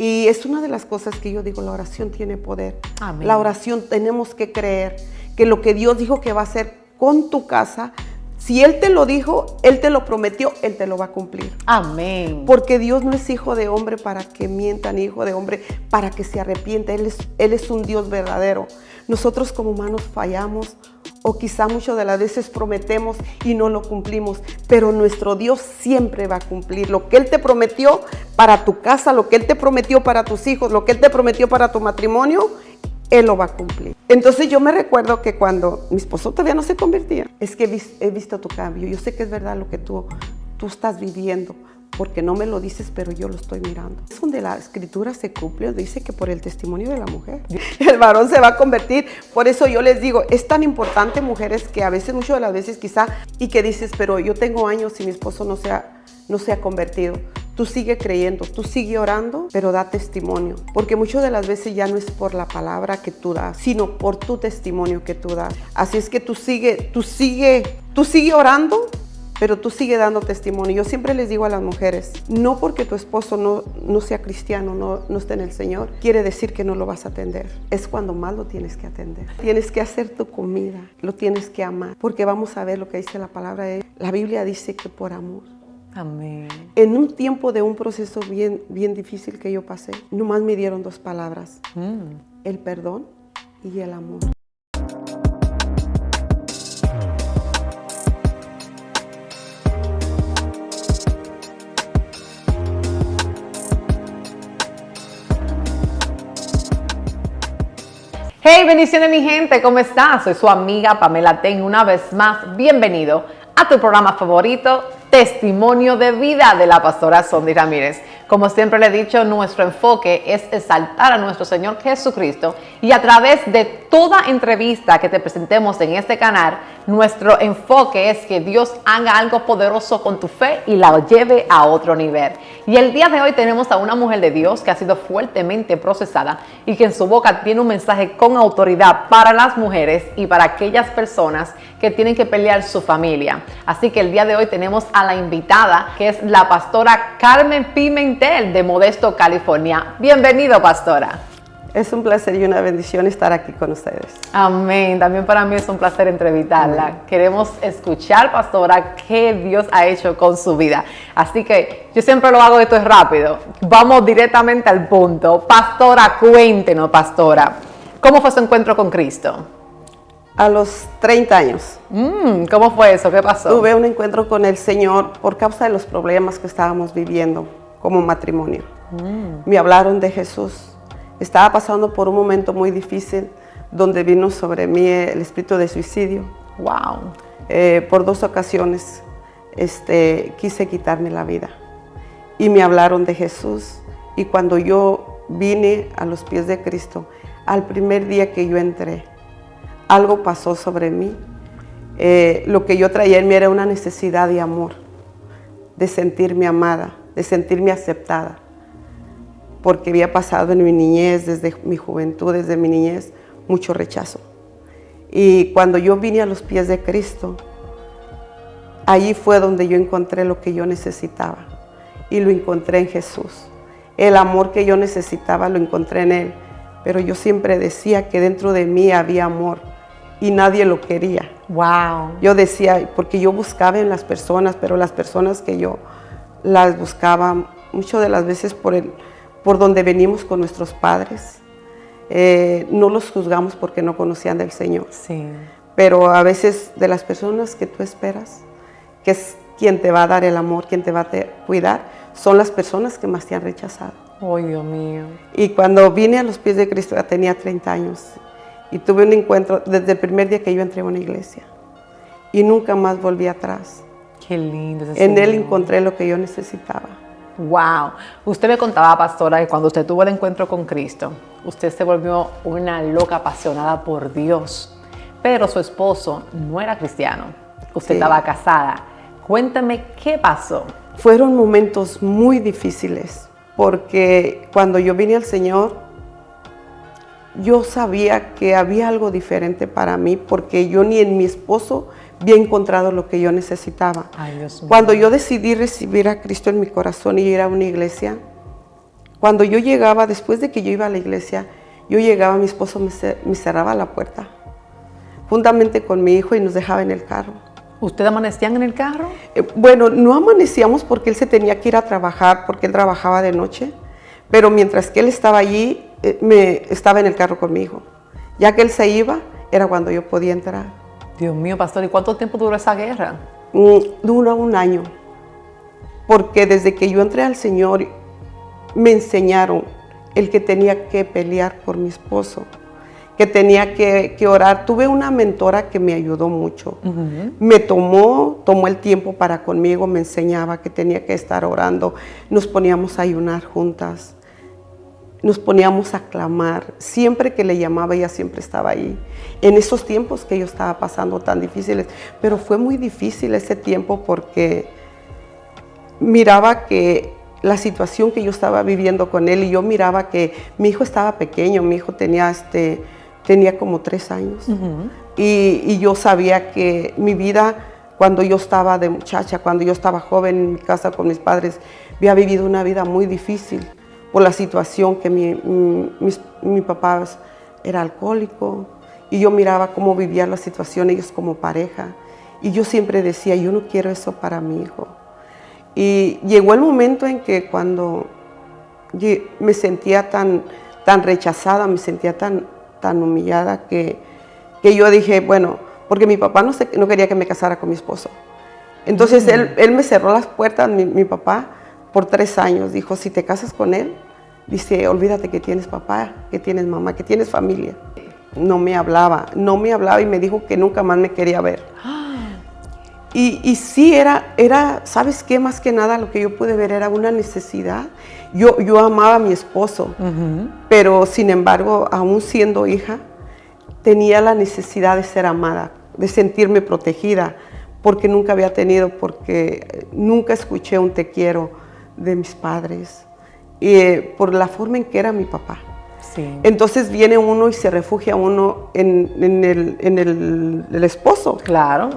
Y es una de las cosas que yo digo, la oración tiene poder. Amén. La oración tenemos que creer que lo que Dios dijo que va a hacer con tu casa, si Él te lo dijo, Él te lo prometió, Él te lo va a cumplir. Amén. Porque Dios no es hijo de hombre para que mienta, ni hijo de hombre para que se arrepienta. Él es un Dios verdadero. Nosotros como humanos fallamos, o quizá muchas de las veces prometemos y no lo cumplimos, pero nuestro Dios siempre va a cumplir lo que Él te prometió para tu casa, lo que Él te prometió para tus hijos, lo que Él te prometió para tu matrimonio. Él lo va a cumplir. Entonces yo me recuerdo que cuando mi esposo todavía no se convertía, es que he visto tu cambio. Yo sé que es verdad lo que tú estás viviendo, porque no me lo dices, pero yo lo estoy mirando. Es donde la escritura se cumple, dice que por el testimonio de la mujer, el varón se va a convertir. Por eso yo les digo, es tan importante, mujeres, que a veces, muchas de las veces quizá, y que dices, pero yo tengo años y mi esposo no se ha convertido. Tú sigue creyendo, tú sigue orando, pero da testimonio. Porque muchas de las veces ya no es por la palabra que tú das, sino por tu testimonio que tú das. Así es que tú sigue orando, pero tú sigue dando testimonio. Yo siempre les digo a las mujeres, no porque tu esposo no sea cristiano, no esté en el Señor, quiere decir que no lo vas a atender. Es cuando más lo tienes que atender. Tienes que hacer tu comida, lo tienes que amar. Porque vamos a ver lo que dice la palabra de Dios. La Biblia dice que por amor. Amén. En un tiempo de un proceso bien difícil que yo pasé, nomás me dieron dos palabras, el perdón y el amor. Hey, bendiciones mi gente, ¿cómo estás? Soy su amiga Pamela Ten, una vez más, bienvenido a tu programa favorito, Testimonio de Vida, de la pastora Sondy Ramírez. Como siempre le he dicho, nuestro enfoque es exaltar a nuestro Señor Jesucristo, y a través de toda entrevista que te presentemos en este canal, nuestro enfoque es que Dios haga algo poderoso con tu fe y la lleve a otro nivel. Y el día de hoy tenemos a una mujer de Dios que ha sido fuertemente procesada y que en su boca tiene un mensaje con autoridad para las mujeres y para aquellas personas que tienen que pelear su familia. Así que el día de hoy tenemos a la invitada, que es la pastora Carmen Pimentel de Modesto, California. Bienvenido, pastora. Es un placer y una bendición estar aquí con ustedes. Amén. También para mí es un placer entrevistarla. Amén. Queremos escuchar, pastora, qué Dios ha hecho con su vida. Así que yo siempre lo hago, esto es rápido. Vamos directamente al punto. Pastora, cuéntenos, pastora, ¿cómo fue su encuentro con Cristo? A los 30 años. ¿Cómo fue eso? ¿Qué pasó? Tuve un encuentro con el Señor por causa de los problemas que estábamos viviendo como matrimonio. Me hablaron de Jesús. Estaba pasando por un momento muy difícil donde vino sobre mí el espíritu de suicidio. Wow. Por 2 ocasiones quise quitarme la vida. Y me hablaron de Jesús. Y cuando yo vine a los pies de Cristo, al primer día que yo entré, algo pasó sobre mí. Lo que yo traía en mí era una necesidad de amor, de sentirme amada, de sentirme aceptada. Porque había pasado en mi niñez, desde mi juventud, desde mi niñez, mucho rechazo. Y cuando yo vine a los pies de Cristo, allí fue donde yo encontré lo que yo necesitaba. Y lo encontré en Jesús. El amor que yo necesitaba lo encontré en Él. Pero yo siempre decía que dentro de mí había amor y nadie lo quería. Wow. Yo decía, porque yo buscaba en las personas, pero las personas que yo las buscaba, muchas de las veces por donde venimos con nuestros padres, no los juzgamos porque no conocían del Señor. Sí. Pero a veces de las personas que tú esperas, que es quien te va a dar el amor, quien te va a cuidar, son las personas que más te han rechazado. Oh, Dios mío. Y cuando vine a los pies de Cristo, ya tenía 30 años, y tuve un encuentro desde el primer día que yo entré a una iglesia, y nunca más volví atrás. Qué lindo. En Él encontré lo que yo necesitaba. Wow. Usted me contaba, pastora, que cuando usted tuvo el encuentro con Cristo, usted se volvió una loca apasionada por Dios. Pero su esposo no era cristiano. Usted estaba casada. Cuéntame qué pasó. Fueron momentos muy difíciles, porque cuando yo vine al Señor, yo sabía que había algo diferente para mí, porque yo ni en mi esposo había encontrado lo que yo necesitaba. Ay, Dios mío. Cuando yo decidí recibir a Cristo en mi corazón y ir a una iglesia, Cuando yo llegaba, después de que yo iba a la iglesia, yo llegaba, mi esposo me cerraba la puerta, juntamente con mi hijo, y nos dejaba en el carro. ¿Ustedes amanecían en el carro? Bueno, no amanecíamos porque él se tenía que ir a trabajar, porque él trabajaba de noche, pero mientras que él estaba allí, estaba en el carro con mi hijo. Ya que él se iba, era cuando yo podía entrar. Dios mío, pastor, ¿y cuánto tiempo duró esa guerra? Duró un año, porque desde que yo entré al Señor, me enseñaron el que tenía que pelear por mi esposo, que tenía que orar. Tuve una mentora que me ayudó mucho. Me tomó el tiempo para conmigo, me enseñaba que tenía que estar orando. Nos poníamos a ayunar juntas, nos poníamos a clamar. Siempre que le llamaba, ella siempre estaba ahí. En esos tiempos que yo estaba pasando tan difíciles, pero fue muy difícil ese tiempo porque miraba que la situación que yo estaba viviendo con él, y yo miraba que mi hijo estaba pequeño, mi hijo tenía como 3 años. Y yo sabía que mi vida, cuando yo estaba de muchacha, cuando yo estaba joven en mi casa con mis padres, había vivido una vida muy difícil por la situación que mi papá era alcohólico, y yo miraba cómo vivían la situación ellos como pareja, y yo siempre decía, yo no quiero eso para mi hijo. Y llegó el momento en que cuando me sentía tan rechazada, me sentía tan humillada, que yo dije, bueno, porque mi papá no quería que me casara con mi esposo. Entonces él me cerró las puertas, mi papá, por 3 años. Dijo, si te casas con él, dice, olvídate que tienes papá, que tienes mamá, que tienes familia. No me hablaba y me dijo que nunca más me quería ver. Y sí, era, ¿sabes qué? Más que nada lo que yo pude ver era una necesidad. Yo amaba a mi esposo, pero sin embargo, aún siendo hija, tenía la necesidad de ser amada, de sentirme protegida, porque nunca escuché un te quiero de mis padres, por la forma en que era mi papá. Sí. Entonces viene uno y se refugia uno en el esposo. Claro.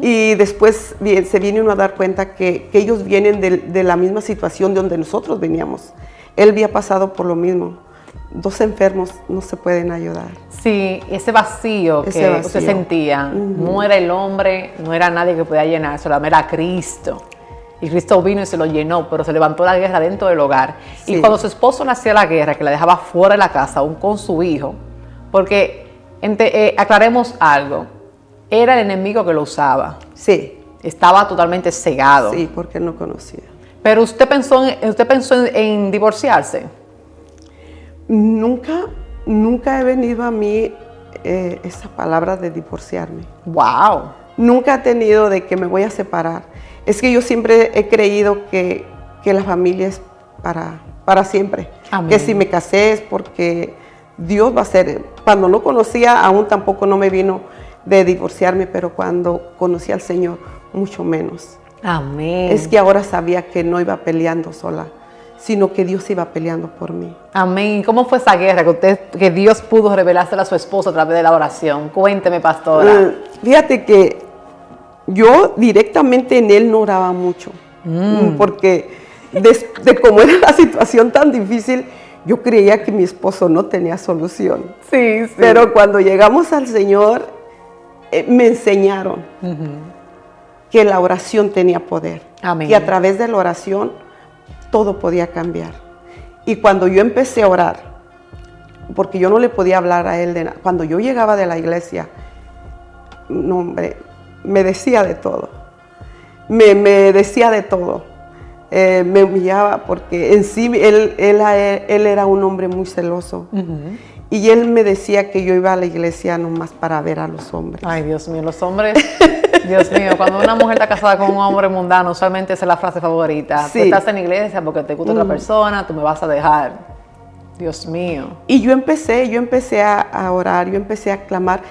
Y después se viene uno a dar cuenta que ellos vienen de la misma situación de donde nosotros veníamos. Él había pasado por lo mismo. 2 enfermos no se pueden ayudar. Sí, ese vacío que usted sentía, no era el hombre, no era nadie que podía llenar, solamente era Cristo. Y Cristo vino y se lo llenó, pero se levantó la guerra dentro del hogar. Sí. Y cuando su esposo le hacía la guerra, que la dejaba fuera de la casa, aún con su hijo, porque aclaremos algo, era el enemigo que lo usaba. Sí. Estaba totalmente cegado. Sí, porque no conocía. Pero usted pensó en divorciarse. Nunca he venido a mí esa palabra de divorciarme. Wow. Nunca he tenido de que me voy a separar. Es que yo siempre he creído que la familia es para siempre. Amén. Que si me casé es porque Dios va a ser. Cuando no conocía, aún tampoco no me vino de divorciarme, pero cuando conocí al Señor, mucho menos. Amén. Es que ahora sabía que no iba peleando sola, sino que Dios iba peleando por mí. Amén. ¿Cómo fue esa guerra que Dios pudo revelársela a su esposo a través de la oración? Cuénteme, pastora. Fíjate que yo directamente en él no oraba mucho, porque de cómo era la situación tan difícil, yo creía que mi esposo no tenía solución. Sí. Pero cuando llegamos al Señor, me enseñaron que la oración tenía poder. Amén. Y a través de la oración, todo podía cambiar. Y cuando yo empecé a orar, porque yo no le podía hablar a él de nada, cuando yo llegaba de la iglesia, no, hombre, me decía de todo, me decía de todo, me humillaba porque en sí él era un hombre muy celoso. Y él me decía que yo iba a la iglesia nomás para ver a los hombres. Ay, Dios mío, los hombres, Dios mío, cuando una mujer está casada con un hombre mundano, usualmente esa es la frase favorita. Sí. Tú estás en la iglesia porque te gusta otra persona, tú me vas a dejar. Dios mío. Y yo empecé a orar, yo empecé a clamar,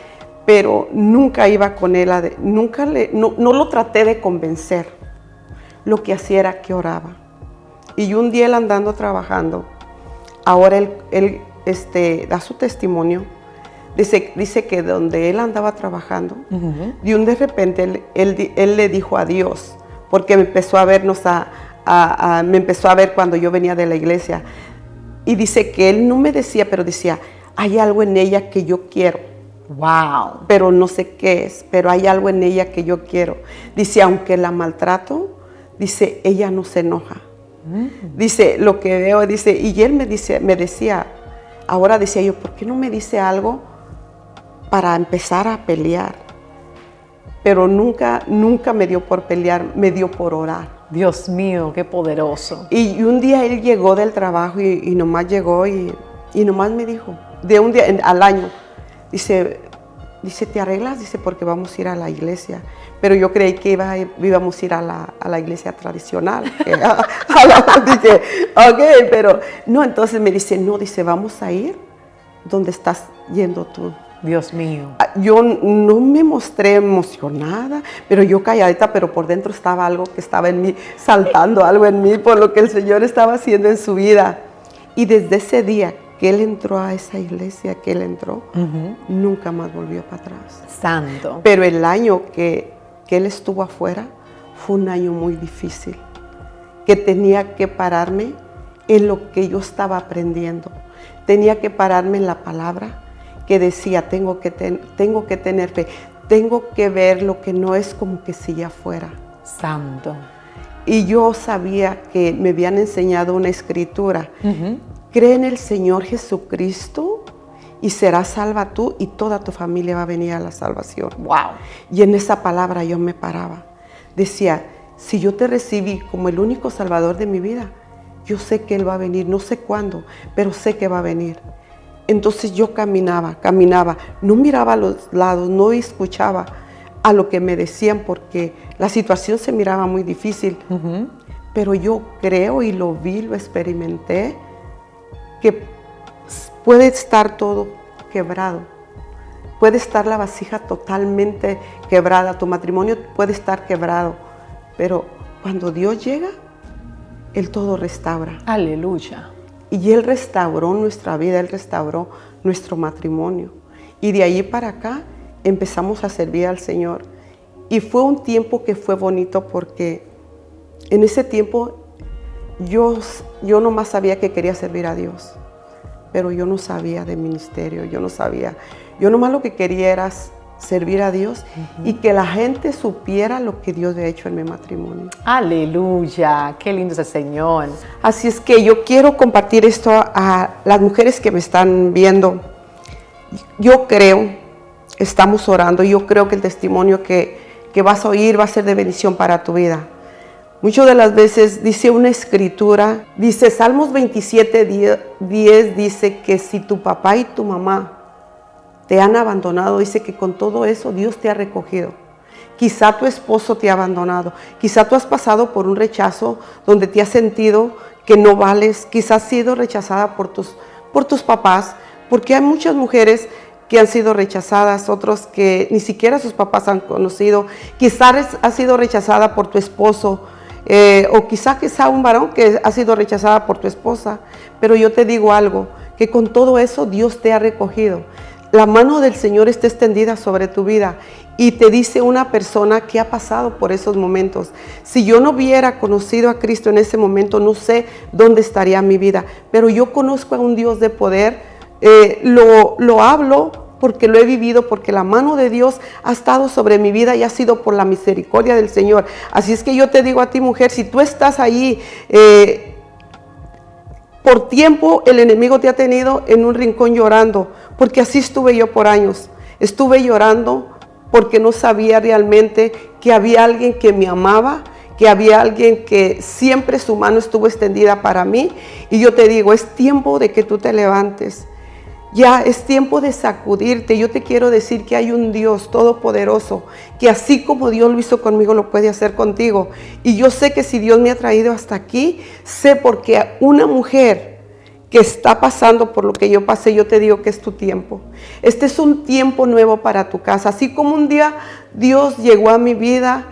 pero nunca iba con él, no lo traté de convencer. Lo que hacía era que oraba. Y un día él andando trabajando, ahora él da su testimonio, dice que donde él andaba trabajando, de repente él le dijo a Dios, porque me empezó a vernos me empezó a ver cuando yo venía de la iglesia. Y dice que él no me decía, pero decía, hay algo en ella que yo quiero. Wow. Pero no sé qué es, pero hay algo en ella que yo quiero. Dice, aunque la maltrato, dice, ella no se enoja. Dice, lo que veo, dice, y él me decía, ahora decía yo, ¿por qué no me dice algo para empezar a pelear? Pero nunca me dio por pelear, me dio por orar. Dios mío, qué poderoso. Y un día él llegó del trabajo y nomás llegó y nomás me dijo, de un día al año, dice, ¿te arreglas? Dice, porque vamos a ir a la iglesia. Pero yo creí que íbamos a ir a la iglesia tradicional. Dije, ok, pero no, entonces me dice, no, dice, vamos a ir donde estás yendo tú. Dios mío. Yo no me mostré emocionada, pero yo calladita, pero por dentro estaba algo que estaba en mí, saltando algo en mí por lo que el Señor estaba haciendo en su vida. Y desde ese día que él entró a esa iglesia, que él entró, nunca más volvió para atrás. Santo. Pero el año que él estuvo afuera fue un año muy difícil, que tenía que pararme en lo que yo estaba aprendiendo. Tenía que pararme en la palabra que decía, tengo que tener fe, tengo que ver lo que no es como que si ya fuera. Santo. Y yo sabía que me habían enseñado una escritura. Cree en el Señor Jesucristo y serás salva tú y toda tu familia va a venir a la salvación. Wow. Y en esa palabra yo me paraba. Decía, si yo te recibí como el único salvador de mi vida, yo sé que Él va a venir, no sé cuándo, pero sé que va a venir. Entonces yo caminaba, no miraba a los lados, no escuchaba a lo que me decían porque la situación se miraba muy difícil. Pero yo creo y lo vi, lo experimenté, que puede estar todo quebrado. Puede estar la vasija totalmente quebrada, tu matrimonio puede estar quebrado, pero cuando Dios llega, Él todo restaura. Aleluya. Y Él restauró nuestra vida, Él restauró nuestro matrimonio. Y de ahí para acá empezamos a servir al Señor. Y fue un tiempo que fue bonito porque en ese tiempo yo nomás sabía que quería servir a Dios. Pero yo no sabía de ministerio, yo no sabía. Yo nomás lo que quería era servir a Dios y que la gente supiera lo que Dios había hecho en mi matrimonio. Aleluya, qué lindo es el Señor. Así es que yo quiero compartir esto a las mujeres que me están viendo. Yo creo, estamos orando, yo creo que el testimonio que vas a oír va a ser de bendición para tu vida. Muchas de las veces dice una escritura, dice Salmos 27:10, dice que si tu papá y tu mamá te han abandonado, dice que con todo eso Dios te ha recogido. Quizá tu esposo te ha abandonado, quizá tú has pasado por un rechazo donde te has sentido que no vales, quizá has sido rechazada por tus papás, porque hay muchas mujeres que han sido rechazadas, otros que ni siquiera sus papás han conocido, quizás has sido rechazada por tu esposo, o quizá un varón que ha sido rechazada por tu esposa, pero yo te digo algo, que con todo eso Dios te ha recogido. La mano del Señor está extendida sobre tu vida y te dice una persona que ha pasado por esos momentos. Si yo no hubiera conocido a Cristo en ese momento, no sé dónde estaría mi vida, pero yo conozco a un Dios de poder, lo hablo porque lo he vivido, porque la mano de Dios ha estado sobre mi vida y ha sido por la misericordia del Señor. Así es que yo te digo a ti, mujer, si tú estás ahí, por tiempo el enemigo te ha tenido en un rincón llorando, porque así estuve yo por años. Estuve llorando porque no sabía realmente que había alguien que me amaba, que había alguien que siempre su mano estuvo extendida para mí. Y yo te digo, es tiempo de que tú te levantes. Ya es tiempo de sacudirte. Yo te quiero decir que hay un Dios todopoderoso, que así como Dios lo hizo conmigo, lo puede hacer contigo. Y yo sé que si Dios me ha traído hasta aquí, sé porque una mujer que está pasando por lo que yo pasé, yo te digo que es tu tiempo. Este es un tiempo nuevo para tu casa. Así como un día Dios llegó a mi vida,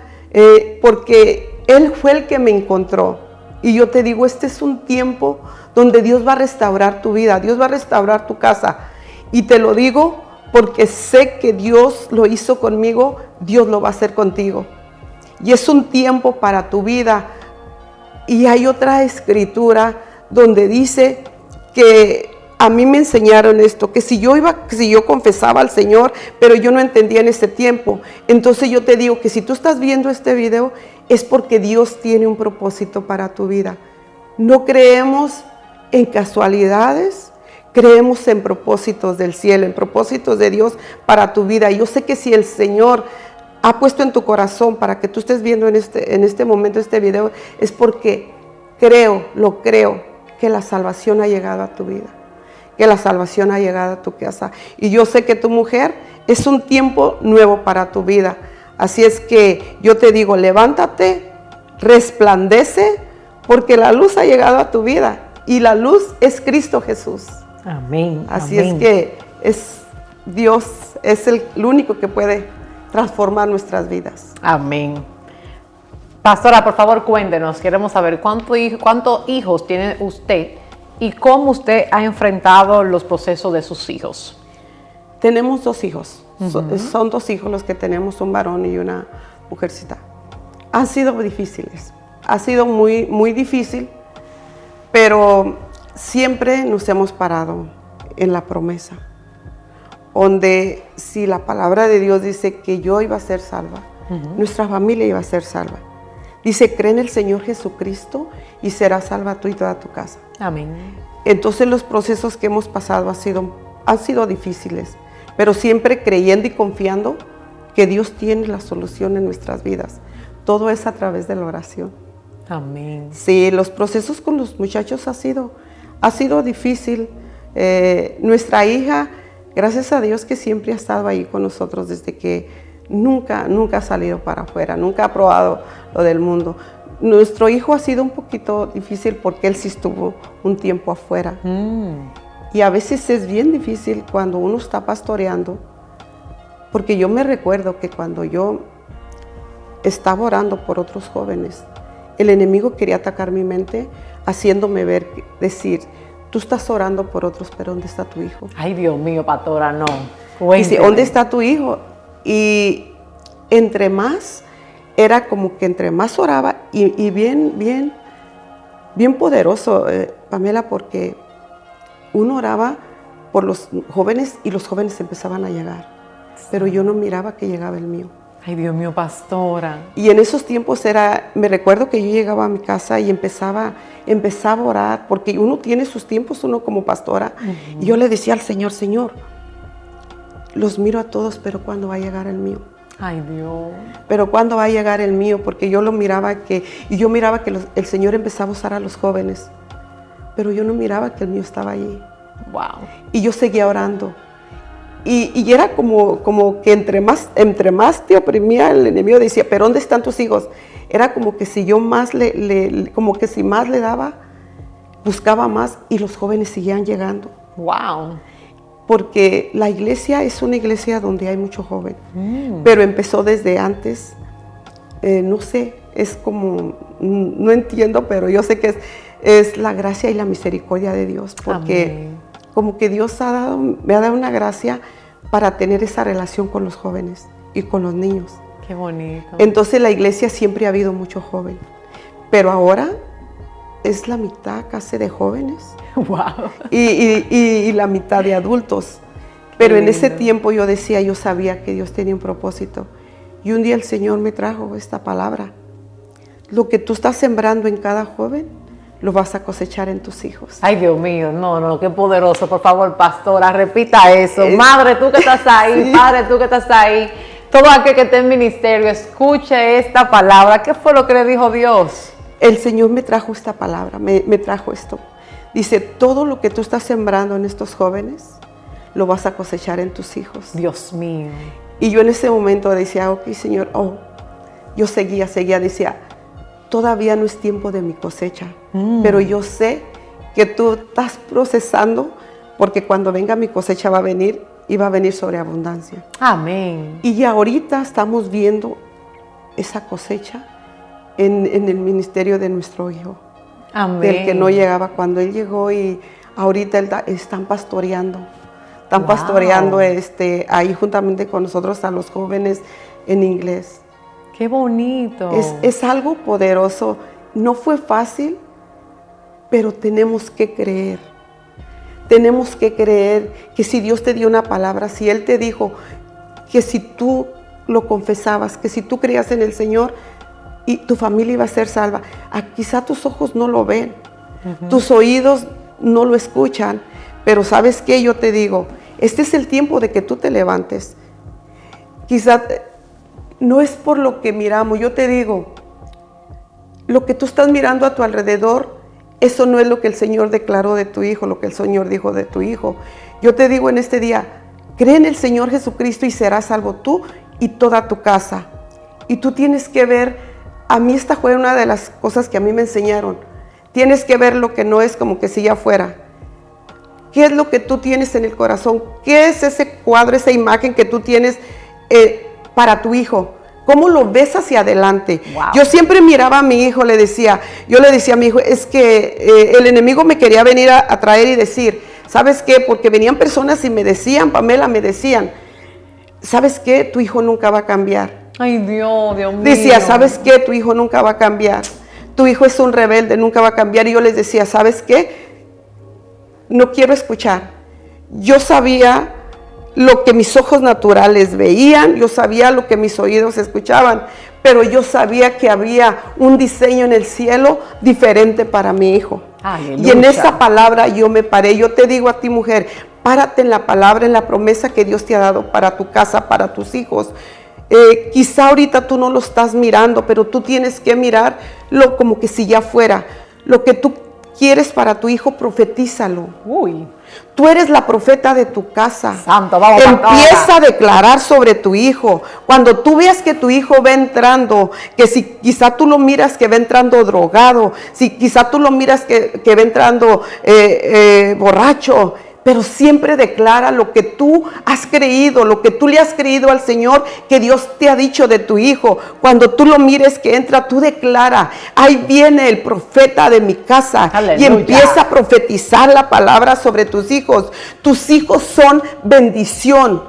porque Él fue el que me encontró. Y yo te digo, este es un tiempo donde Dios va a restaurar tu vida, Dios va a restaurar tu casa. Y te lo digo porque sé que Dios lo hizo conmigo, Dios lo va a hacer contigo. Y es un tiempo para tu vida. Y hay otra escritura donde dice que a mí me enseñaron esto, que si yo confesaba al Señor, pero yo no entendía en ese tiempo. Entonces yo te digo que si tú estás viendo este video, es porque Dios tiene un propósito para tu vida. No creemos en casualidades, creemos en propósitos del cielo, en propósitos de Dios para tu vida. Yo sé que si el Señor ha puesto en tu corazón para que tú estés viendo en este momento este video, es porque lo creo, que la salvación ha llegado a tu vida, que la salvación ha llegado a tu casa. Y yo sé que tu mujer es un tiempo nuevo para tu vida. Así es que yo te digo, levántate, resplandece, porque la luz ha llegado a tu vida y la luz es Cristo Jesús. Amén. Así amén. es que Dios es el único que puede transformar nuestras vidas. Amén. Pastora, por favor, cuéntenos. Queremos saber cuántos hijos tiene usted y cómo usted ha enfrentado los procesos de sus hijos. Tenemos 2 hijos. Son 2 hijos los que tenemos, un varón y una mujercita. Han sido difíciles. Ha sido muy, muy difícil, pero siempre nos hemos parado en la promesa, donde si la palabra de Dios dice que yo iba a ser salva, nuestra familia iba a ser salva. Dice, cree en el Señor Jesucristo y serás salva tú y toda tu casa. Amén. Entonces los procesos que hemos pasado han sido difíciles, pero siempre creyendo y confiando que Dios tiene la solución en nuestras vidas. Todo es a través de la oración. Amén. Sí, los procesos con los muchachos ha sido difícil. Nuestra hija, gracias a Dios que siempre ha estado ahí con nosotros desde que nunca ha salido para afuera, nunca ha probado lo del mundo. Nuestro hijo ha sido un poquito difícil porque él sí estuvo un tiempo afuera. Y a veces es bien difícil cuando uno está pastoreando, porque yo me recuerdo que cuando yo estaba orando por otros jóvenes, el enemigo quería atacar mi mente, haciéndome decir, tú estás orando por otros, pero ¿dónde está tu hijo? Ay, Dios mío, pastora, no. Dice, ¿dónde está tu hijo? Y entre más, era como que entre más oraba, y bien poderoso, Pamela, porque uno oraba por los jóvenes y los jóvenes empezaban a llegar, pero yo no miraba que llegaba el mío. Ay, Dios mío, pastora. Y en esos tiempos me recuerdo que yo llegaba a mi casa y empezaba a orar, porque uno tiene sus tiempos, uno como pastora, y yo le decía al Señor, Señor, los miro a todos, pero ¿cuándo va a llegar el mío? Ay, Dios. Pero ¿cuándo va a llegar el mío? Porque yo miraba que el Señor empezaba a usar a los jóvenes, pero yo no miraba que el mío estaba allí. Wow. Y yo seguía orando. Y era como que entre más te oprimía el enemigo, decía, ¿pero dónde están tus hijos? Era como que si yo más si más le daba, buscaba más, y los jóvenes seguían llegando. Wow. Porque la iglesia es una iglesia donde hay mucho joven, pero empezó desde antes, no sé, es como, no entiendo, pero yo sé que es la gracia y la misericordia de Dios, porque Amén. Como que Dios me ha dado una gracia para tener esa relación con los jóvenes y con los niños. Qué bonito. Entonces la iglesia siempre ha habido mucho joven, pero ahora es la mitad casi de jóvenes. Wow. Y la mitad de adultos. Pero en ese lindo. tiempo yo sabía que Dios tenía un propósito. Y un día el Señor me trajo esta palabra. Lo que tú estás sembrando en cada joven, lo vas a cosechar en tus hijos. Ay, Dios mío, no, qué poderoso. Por favor, pastora, repita eso. Madre, tú que estás ahí, Sí. padre, tú que estás ahí, todo aquel que esté en ministerio, escuche esta palabra. ¿Qué fue lo que le dijo Dios? El Señor me trajo esta palabra, me trajo esto. Dice, todo lo que tú estás sembrando en estos jóvenes, lo vas a cosechar en tus hijos. Dios mío. Y yo en ese momento decía, ok, Señor, yo seguía, decía, todavía no es tiempo de mi cosecha, pero yo sé que tú estás procesando, porque cuando venga mi cosecha va a venir, y va a venir sobre abundancia. Amén. Y ya ahorita estamos viendo esa cosecha en el ministerio de nuestro hijo. Amén. Del que no llegaba cuando él llegó, y ahorita están pastoreando. Están Wow. pastoreando ahí juntamente con nosotros a los jóvenes en inglés. Qué bonito. Es algo poderoso. No fue fácil, pero tenemos que creer. tenemos que creer que si Dios te dio una palabra, si Él te dijo que si tú lo confesabas, que si tú creías en el Señor y tu familia iba a ser salva, quizá tus ojos no lo ven, tus oídos no lo escuchan, pero ¿sabes qué? Yo te digo, este es el tiempo de que tú te levantes. Quizá no es por lo que miramos, yo te digo, lo que tú estás mirando a tu alrededor, eso no es lo que el Señor declaró de tu hijo, lo que el Señor dijo de tu hijo. Yo te digo en este día, cree en el Señor Jesucristo y serás salvo tú y toda tu casa. Y tú tienes que ver, a mí esta fue una de las cosas que a mí me enseñaron. Tienes que ver lo que no es como que si ya fuera. ¿Qué es lo que tú tienes en el corazón? ¿Qué es ese cuadro, esa imagen que tú tienes para tu hijo? ¿Cómo lo ves hacia adelante? Wow. Yo siempre miraba a mi hijo, yo le decía a mi hijo, es que el enemigo me quería venir a traer y decir, ¿sabes qué? Porque venían personas y me decían, Pamela, me decían, ¿sabes qué? Tu hijo nunca va a cambiar. Ay, Dios mío. Decía, ¿sabes qué? Tu hijo nunca va a cambiar. Tu hijo es un rebelde, nunca va a cambiar. Y yo les decía, ¿sabes qué? No quiero escuchar. Yo sabía lo que mis ojos naturales veían, yo sabía lo que mis oídos escuchaban, pero yo sabía que había un diseño en el cielo diferente para mi hijo. Aleluya. Y en esa palabra yo me paré. Yo te digo a ti, mujer, párate en la palabra, en la promesa que Dios te ha dado para tu casa, para tus hijos. Quizá ahorita tú no lo estás mirando, pero tú tienes que mirarlo como que si ya fuera. Lo que tú quieres para tu hijo, profetízalo. Uy. Tú eres la profeta de tu casa. Santo, vamos. Empieza a declarar sobre tu hijo. Cuando tú veas que tu hijo va entrando, que si quizá tú lo miras que va entrando drogado, si quizá tú lo miras que va entrando borracho, pero siempre declara lo que tú has creído, lo que tú le has creído al Señor, que Dios te ha dicho de tu hijo. Cuando tú lo mires que entra, tú declara, ahí viene el profeta de mi casa. Aleluya. Y empieza a profetizar la palabra sobre tus hijos. Tus hijos son bendición.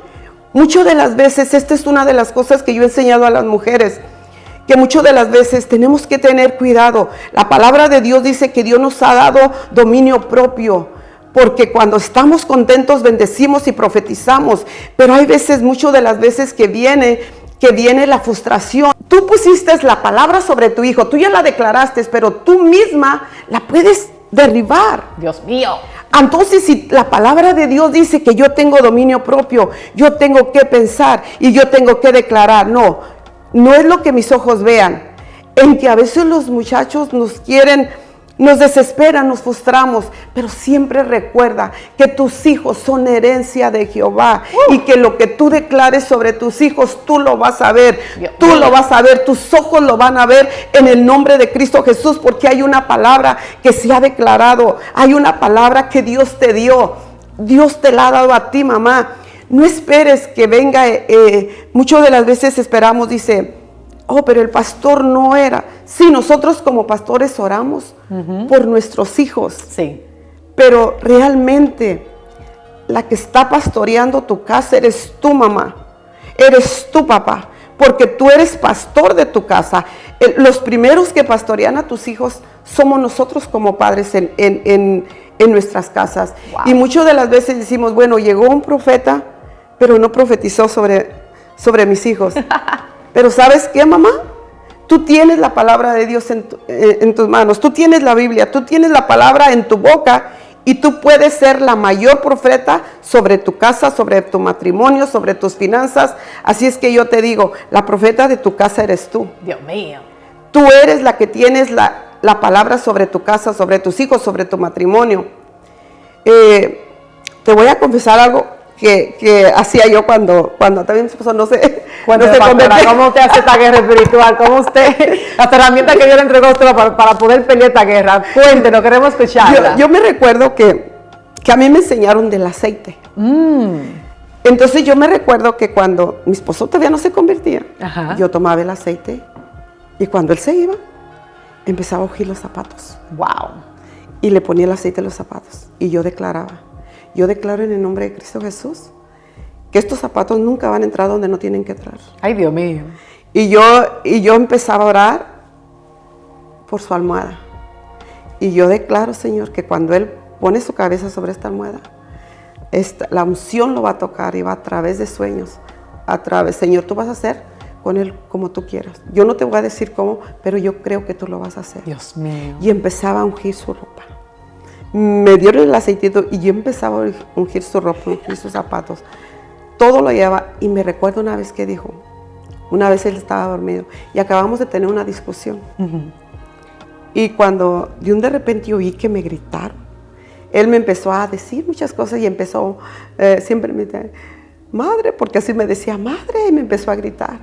Muchas de las veces, esta es una de las cosas que yo he enseñado a las mujeres, que muchas de las veces tenemos que tener cuidado. La palabra de Dios dice que Dios nos ha dado dominio propio. Porque cuando estamos contentos bendecimos y profetizamos, pero hay veces, muchas de las veces que viene la frustración. Tú pusiste la palabra sobre tu hijo, tú ya la declaraste, pero tú misma la puedes derribar. Dios mío. Entonces, si la palabra de Dios dice que yo tengo dominio propio, yo tengo que pensar y yo tengo que declarar, no es lo que mis ojos vean, en que a veces los muchachos nos desesperan, nos frustramos, pero siempre recuerda que tus hijos son herencia de Jehová y que lo que tú declares sobre tus hijos, tú lo vas a ver, lo vas a ver, tus ojos lo van a ver en el nombre de Cristo Jesús, porque hay una palabra que se ha declarado, hay una palabra que Dios te dio, Dios te la ha dado a ti, mamá. No esperes que venga, muchas de las veces esperamos, dice, pero el pastor no era. Sí, nosotros como pastores oramos por nuestros hijos. Sí. Pero realmente la que está pastoreando tu casa eres tu mamá, eres tu papá, porque tú eres pastor de tu casa. Los primeros que pastorean a tus hijos somos nosotros como padres en nuestras casas. Wow. Y muchas de las veces decimos, bueno, llegó un profeta, pero no profetizó sobre mis hijos. Pero ¿sabes qué, mamá? Tú tienes la palabra de Dios en tus manos, tú tienes la Biblia, tú tienes la palabra en tu boca y tú puedes ser la mayor profeta sobre tu casa, sobre tu matrimonio, sobre tus finanzas. Así es que yo te digo, la profeta de tu casa eres tú. Dios mío. Tú eres la que tienes la palabra sobre tu casa, sobre tus hijos, sobre tu matrimonio. Te voy a confesar algo que hacía yo cuando también mi esposo no se convertía. ¿Cómo usted hace esta guerra espiritual? ¿Cómo usted, las herramientas que Dios le entregó a usted para poder pelear esta guerra? Cuéntenos, queremos escucharla. Yo me recuerdo que a mí me enseñaron del aceite. Entonces yo me recuerdo que cuando mi esposo todavía no se convertía, yo tomaba el aceite y cuando él se iba, empezaba a ungir los zapatos. Wow. Y le ponía el aceite en los zapatos y yo declaraba. Yo declaro en el nombre de Cristo Jesús que estos zapatos nunca van a entrar donde no tienen que entrar. Ay, Dios mío. Y yo empezaba a orar por su almohada. Y yo declaro, Señor, que cuando Él pone su cabeza sobre esta almohada, la unción lo va a tocar y va a través de sueños, Señor, tú vas a hacer con él como tú quieras. Yo no te voy a decir cómo, pero yo creo que tú lo vas a hacer. Dios mío. Y empezaba a ungir su ropa. Me dieron el aceitito y yo empezaba a ungir su ropa, ungir sus zapatos. Todo lo llevaba y me recuerdo una vez que dijo, una vez él estaba dormido y acabamos de tener una discusión. Y cuando de repente yo oí que me gritaron, él me empezó a decir muchas cosas y empezó, siempre me decía, madre, porque así me decía, madre, y me empezó a gritar.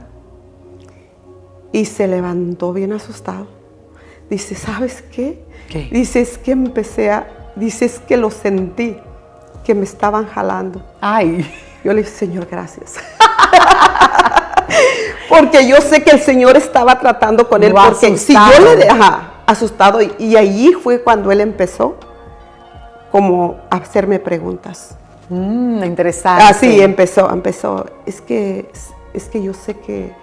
Y se levantó bien asustado. Dice, ¿sabes qué? ¿Qué? Dice, es que lo sentí, que me estaban jalando. Ay. Yo le dije, Señor, gracias. Porque yo sé que el Señor estaba tratando con él. Porque asustado. si yo le dejaba asustado, y allí fue cuando él empezó como a hacerme preguntas. Interesante. Así empezó. Es que yo sé que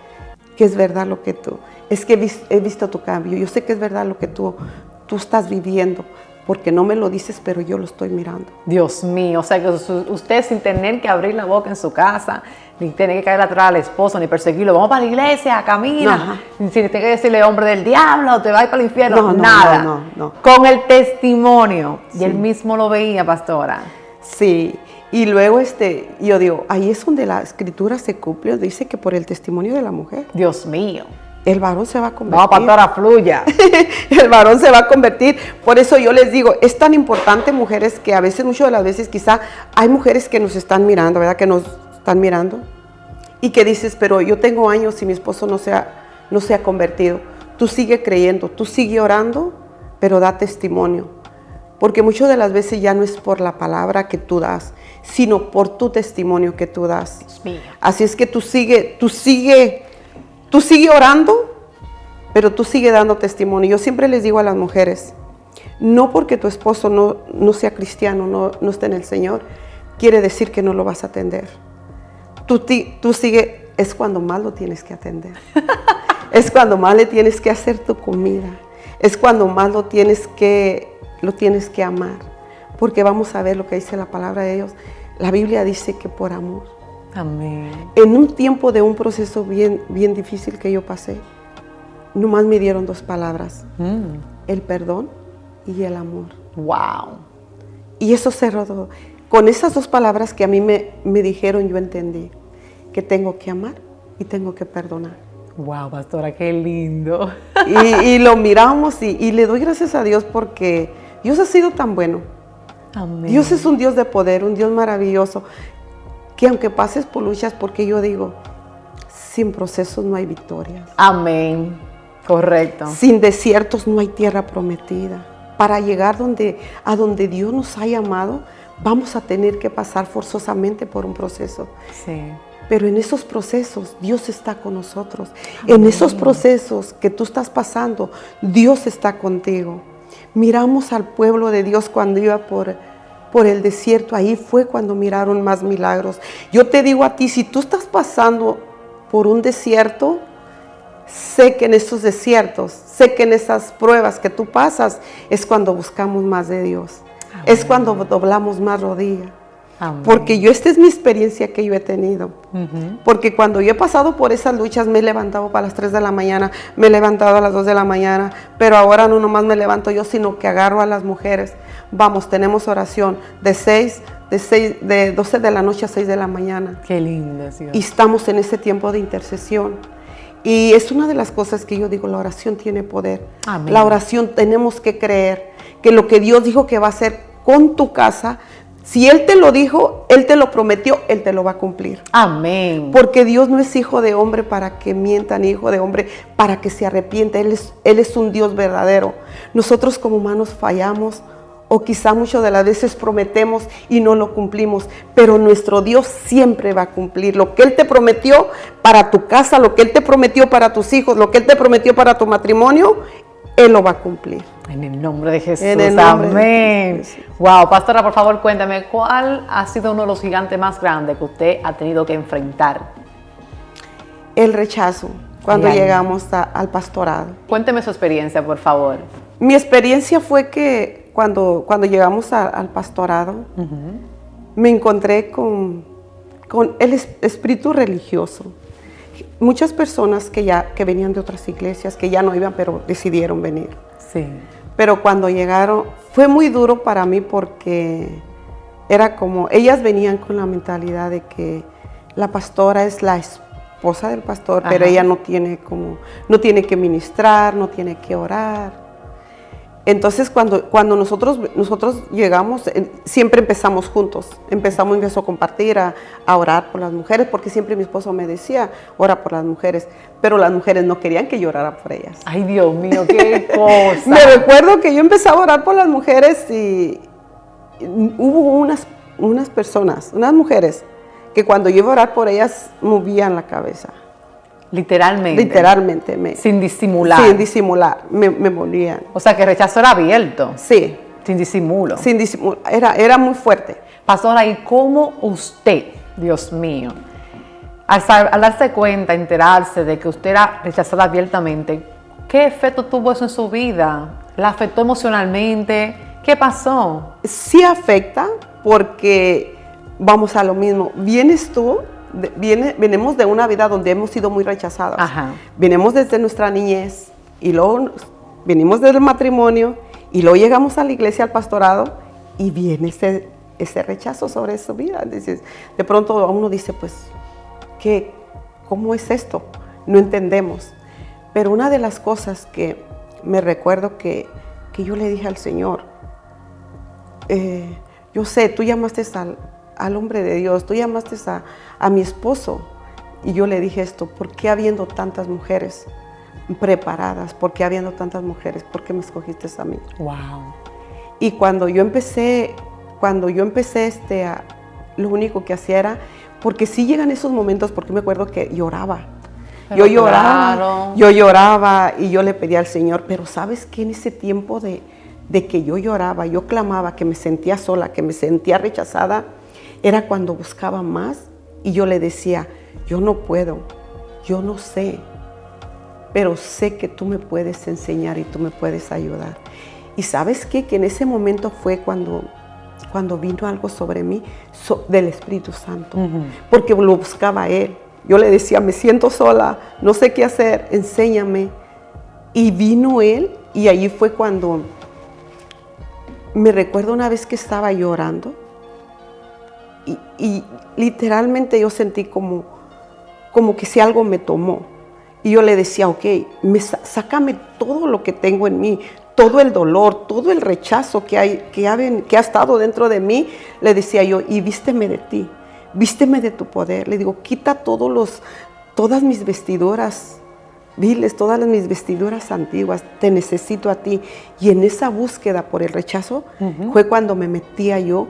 es verdad lo que tú, es que he visto tu cambio. Yo sé que es verdad lo que tú estás viviendo. Porque no me lo dices, pero yo lo estoy mirando. Dios mío, o sea que usted sin tener que abrir la boca en su casa, ni tener que caer atrás al esposo, ni perseguirlo, vamos para la iglesia, camina, ni tener que decirle hombre del diablo, te vas para el infierno, nada. No. Con el testimonio, Sí. y él mismo lo veía, pastora. Sí, y luego yo digo, ahí es donde la escritura se cumple, dice que por el testimonio de la mujer, Dios mío. el varón se va a convertir. Vamos, pastora, fluya. El varón se va a convertir. Por eso yo les digo, es tan importante, mujeres, que a veces, muchas de las veces, quizá hay mujeres que nos están mirando, ¿verdad? Que nos están mirando y que dices, pero yo tengo años y mi esposo no se ha convertido. Tú sigue creyendo, tú sigue orando, pero da testimonio. Porque muchas de las veces ya no es por la palabra que tú das, sino por tu testimonio que tú das. Dios mío. Así es que tú sigue orando, pero tú sigue dando testimonio. Yo siempre les digo a las mujeres, no porque tu esposo no sea cristiano, no esté en el Señor, quiere decir que no lo vas a atender. Tú sigue, es cuando más lo tienes que atender. Es cuando más le tienes que hacer tu comida. Es cuando más lo tienes que amar. Porque vamos a ver lo que dice la palabra de ellos. La Biblia dice que por amor. Amén. En un tiempo de un proceso bien difícil que yo pasé, nomás me dieron 2 palabras, el perdón y el amor. Wow. Y eso se rodó. Con esas 2 palabras que a mí me dijeron, yo entendí que tengo que amar y tengo que perdonar. Wow, pastora, qué lindo. Y lo miramos y le doy gracias a Dios porque Dios ha sido tan bueno. Amén. Dios es un Dios de poder, un Dios maravilloso, que aunque pases por luchas, porque yo digo, sin procesos no hay victorias. Amén. Correcto. Sin desiertos no hay tierra prometida. Para llegar a donde Dios nos ha llamado, vamos a tener que pasar forzosamente por un proceso. Sí. Pero en esos procesos Dios está con nosotros. En esos procesos que tú estás pasando, Dios está contigo. Miramos al pueblo de Dios cuando iba por el desierto. Ahí fue cuando miraron más milagros. Yo te digo a ti, si tú estás pasando por un desierto, sé que en esos desiertos, sé que en esas pruebas que tú pasas, es cuando buscamos más de Dios. Amén. Es cuando doblamos más rodilla. Amén. Porque esta es mi experiencia que yo he tenido. Porque cuando yo he pasado por esas luchas, me he levantado para las 3 de la mañana, me he levantado a las 2 de la mañana, pero ahora no nomás me levanto yo, sino que agarro a las mujeres. Vamos, tenemos oración de 12 de la noche a 6 de la mañana. Qué lindo, Dios. Y estamos en ese tiempo de intercesión. Y es una de las cosas que yo digo, la oración tiene poder. Amén. La oración tenemos que creer que lo que Dios dijo que va a hacer con tu casa, si Él te lo dijo, Él te lo prometió, Él te lo va a cumplir. Amén. Porque Dios no es hijo de hombre para que mienta, ni hijo de hombre para que se arrepienta. Él es un Dios verdadero. Nosotros como humanos fallamos, o quizá muchas de las veces prometemos y no lo cumplimos, pero nuestro Dios siempre va a cumplir lo que Él te prometió para tu casa, lo que Él te prometió para tus hijos, lo que Él te prometió para tu matrimonio, Él lo va a cumplir. En el nombre de Jesús. En el nombre Amén. de Jesús. Wow, pastora, por favor, cuéntame, ¿cuál ha sido uno de los gigantes más grandes que usted ha tenido que enfrentar? El rechazo, cuando Ay, llegamos al pastorado. Cuénteme su experiencia, por favor. Mi experiencia fue que cuando llegamos al pastorado, me encontré con el espíritu religioso. Muchas personas que venían de otras iglesias, que ya no iban, pero decidieron venir. Sí. Pero cuando llegaron, fue muy duro para mí porque era como, ellas venían con la mentalidad de que la pastora es la esposa del pastor, pero ella no tiene que ministrar, no tiene que orar. Entonces cuando nosotros llegamos, siempre empezamos juntos, empezó a compartir, a orar por las mujeres, porque siempre mi esposo me decía, ora por las mujeres, pero las mujeres no querían que yo orara por ellas. Ay, Dios mío, qué cosa. Me recuerdo que yo empecé a orar por las mujeres y hubo unas personas, unas mujeres, que cuando yo iba a orar por ellas, movían la cabeza. Literalmente. Literalmente. Sin disimular. Sin disimular, me movían. O sea, que el rechazo era abierto. Sí. Sin disimulo. Sin disimulo, era muy fuerte. Pastora, ¿y cómo usted, Dios mío, al darse cuenta, enterarse de que usted era rechazada abiertamente, qué efecto tuvo eso en su vida? ¿La afectó emocionalmente? ¿Qué pasó? Sí afecta porque vamos a lo mismo. Venimos de una vida donde hemos sido muy rechazadas. Ajá. Venimos desde nuestra niñez y luego venimos del matrimonio y luego llegamos a la iglesia, al pastorado y viene ese rechazo sobre su vida. Entonces, de pronto uno dice, pues, ¿cómo es esto? No entendemos. Pero una de las cosas que me recuerdo que yo le dije al Señor, yo sé, tú llamaste al hombre de Dios, tú llamaste a mi esposo. Y yo le dije esto, ¿por qué habiendo tantas mujeres preparadas? ¿Por qué habiendo tantas mujeres? ¿Por qué me escogiste a mí? Wow. Y cuando yo empecé, lo único que hacía era, porque sí llegan esos momentos, porque me acuerdo que lloraba. Pero yo lloraba y yo le pedía al Señor, pero ¿sabes qué? En ese tiempo de que yo lloraba, yo clamaba, que me sentía sola, que me sentía rechazada, era cuando buscaba más y yo le decía, yo no puedo, yo no sé, pero sé que tú me puedes enseñar y tú me puedes ayudar. Y ¿sabes qué? Que en ese momento fue cuando vino algo sobre mí del Espíritu Santo, porque lo buscaba Él. Yo le decía, me siento sola, no sé qué hacer, enséñame. Y vino Él y ahí fue cuando me recuerdo una vez que estaba llorando y literalmente yo sentí como que si algo me tomó. Y yo le decía, ok, sácame todo lo que tengo en mí, todo el dolor, todo el rechazo que ha estado dentro de mí. Le decía yo, y vísteme de ti, vísteme de tu poder. Le digo, quita todas mis vestiduras viles, todas mis vestiduras antiguas, te necesito a ti. Y en esa búsqueda por el rechazo fue cuando me metía yo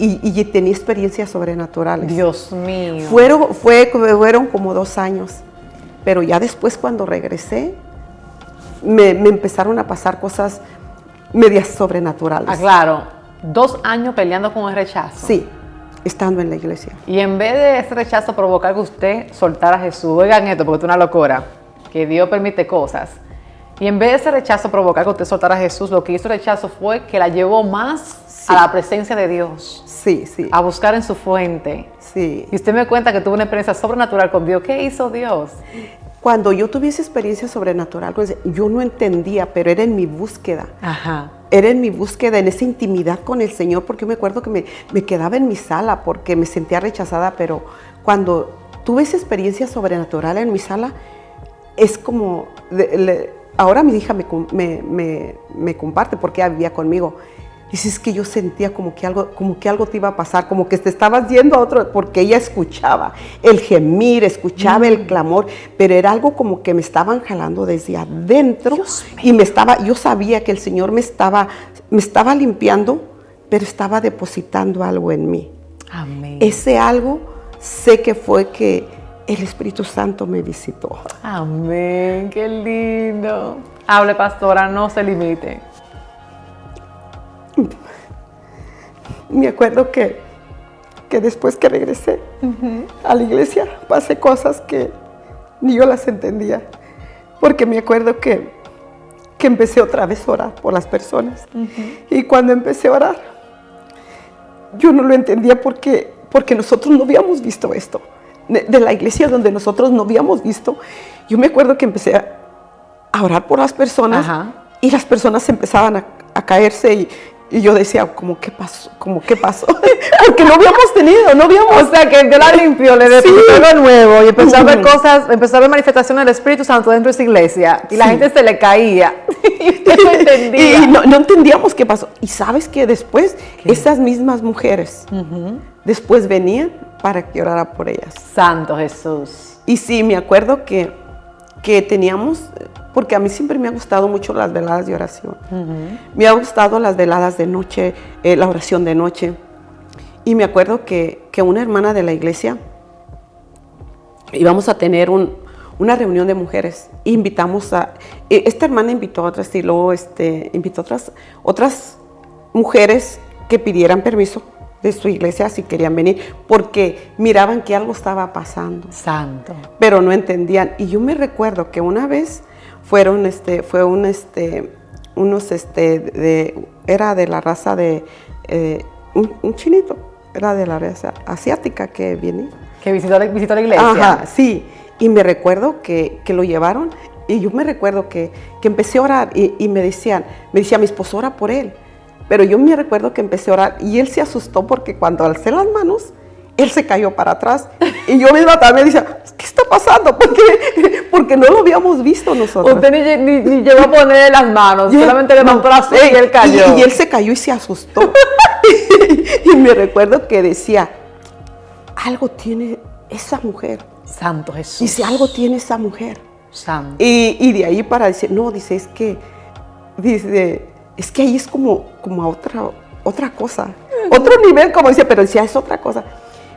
y tenía experiencias sobrenaturales. Dios mío. Fueron como 2 años, pero ya después cuando regresé, me empezaron a pasar cosas medias sobrenaturales. Ah, claro, 2 años peleando con el rechazo. Sí, estando en la iglesia. Y en vez de ese rechazo provocar que usted soltara a Jesús, oigan esto porque es una locura, que Dios permite cosas. Y en vez de ese rechazo provocar que usted soltara a Jesús, lo que hizo el rechazo fue que la llevó más a la presencia de Dios. Sí, sí. A buscar en su fuente. Sí. Y usted me cuenta que tuvo una experiencia sobrenatural con Dios. ¿Qué hizo Dios? Cuando yo tuve esa experiencia sobrenatural, yo no entendía, pero era en mi búsqueda. Ajá. Era en mi búsqueda, en esa intimidad con el Señor, porque me acuerdo que me quedaba en mi sala porque me sentía rechazada, pero cuando tuve esa experiencia sobrenatural en mi sala, es como, ahora mi hija me comparte porque ella vivía conmigo. Dice, es que yo sentía como que algo te iba a pasar, como que te estabas yendo a otro, porque ella escuchaba el gemir, escuchaba el clamor, pero era algo como que me estaban jalando desde adentro y yo sabía que el Señor me estaba limpiando, pero estaba depositando algo en mí. Amén. Ese algo sé que fue que el Espíritu Santo me visitó. Amén, qué lindo. Hable, pastora, no se limite. Me acuerdo que después que regresé a la iglesia pasé cosas que ni yo las entendía, porque me acuerdo que que empecé otra vez a orar por las personas. Y cuando empecé a orar, yo no lo entendía porque nosotros no habíamos visto esto. De la iglesia donde nosotros no habíamos visto, yo me acuerdo que empecé a orar por las personas. Ajá. Y las personas empezaban a caerse y yo decía, ¿qué pasó? Porque no habíamos tenido, no habíamos... O sea, que Dios la limpió, le depositó algo nuevo y empezó a ver cosas, empezó a ver manifestaciones del Espíritu Santo dentro de esa iglesia y la gente se le caía y usted no entendía. Y no entendíamos qué pasó. Y sabes que después, esas mismas mujeres, después venían para que orara por ellas. Santo Jesús. Y sí, me acuerdo que teníamos... Porque a mí siempre me ha gustado mucho las veladas de oración. Me ha gustado las veladas de noche, la oración de noche. Y me acuerdo que una hermana de la iglesia, íbamos a tener una reunión de mujeres. Invitamos esta hermana invitó a otras y luego invitó a otras mujeres que pidieran permiso de su iglesia si querían venir, porque miraban que algo estaba pasando. Santo. Pero no entendían. Y yo me recuerdo que una vez era de la raza de, un chinito, era de la raza asiática que viene. Que visitó la iglesia. Ajá, sí. Y me recuerdo que lo llevaron y yo me recuerdo que empecé a orar y me decía mi esposo, ora por él. Pero yo me recuerdo que empecé a orar y él se asustó porque cuando alcé las manos, él se cayó para atrás y yo misma también decía, ¿qué está pasando? Porque no lo habíamos visto nosotros. Usted ni llegó a poner las manos, solamente levantó las manos y él cayó. Y él se cayó y se asustó. Y me recuerdo que decía, algo tiene esa mujer. Santo Jesús. Dice, algo tiene esa mujer. Santo. Y de ahí para decir, no, dice, es que ahí es como a otra cosa. Otro nivel, como dice, pero decía, es otra cosa.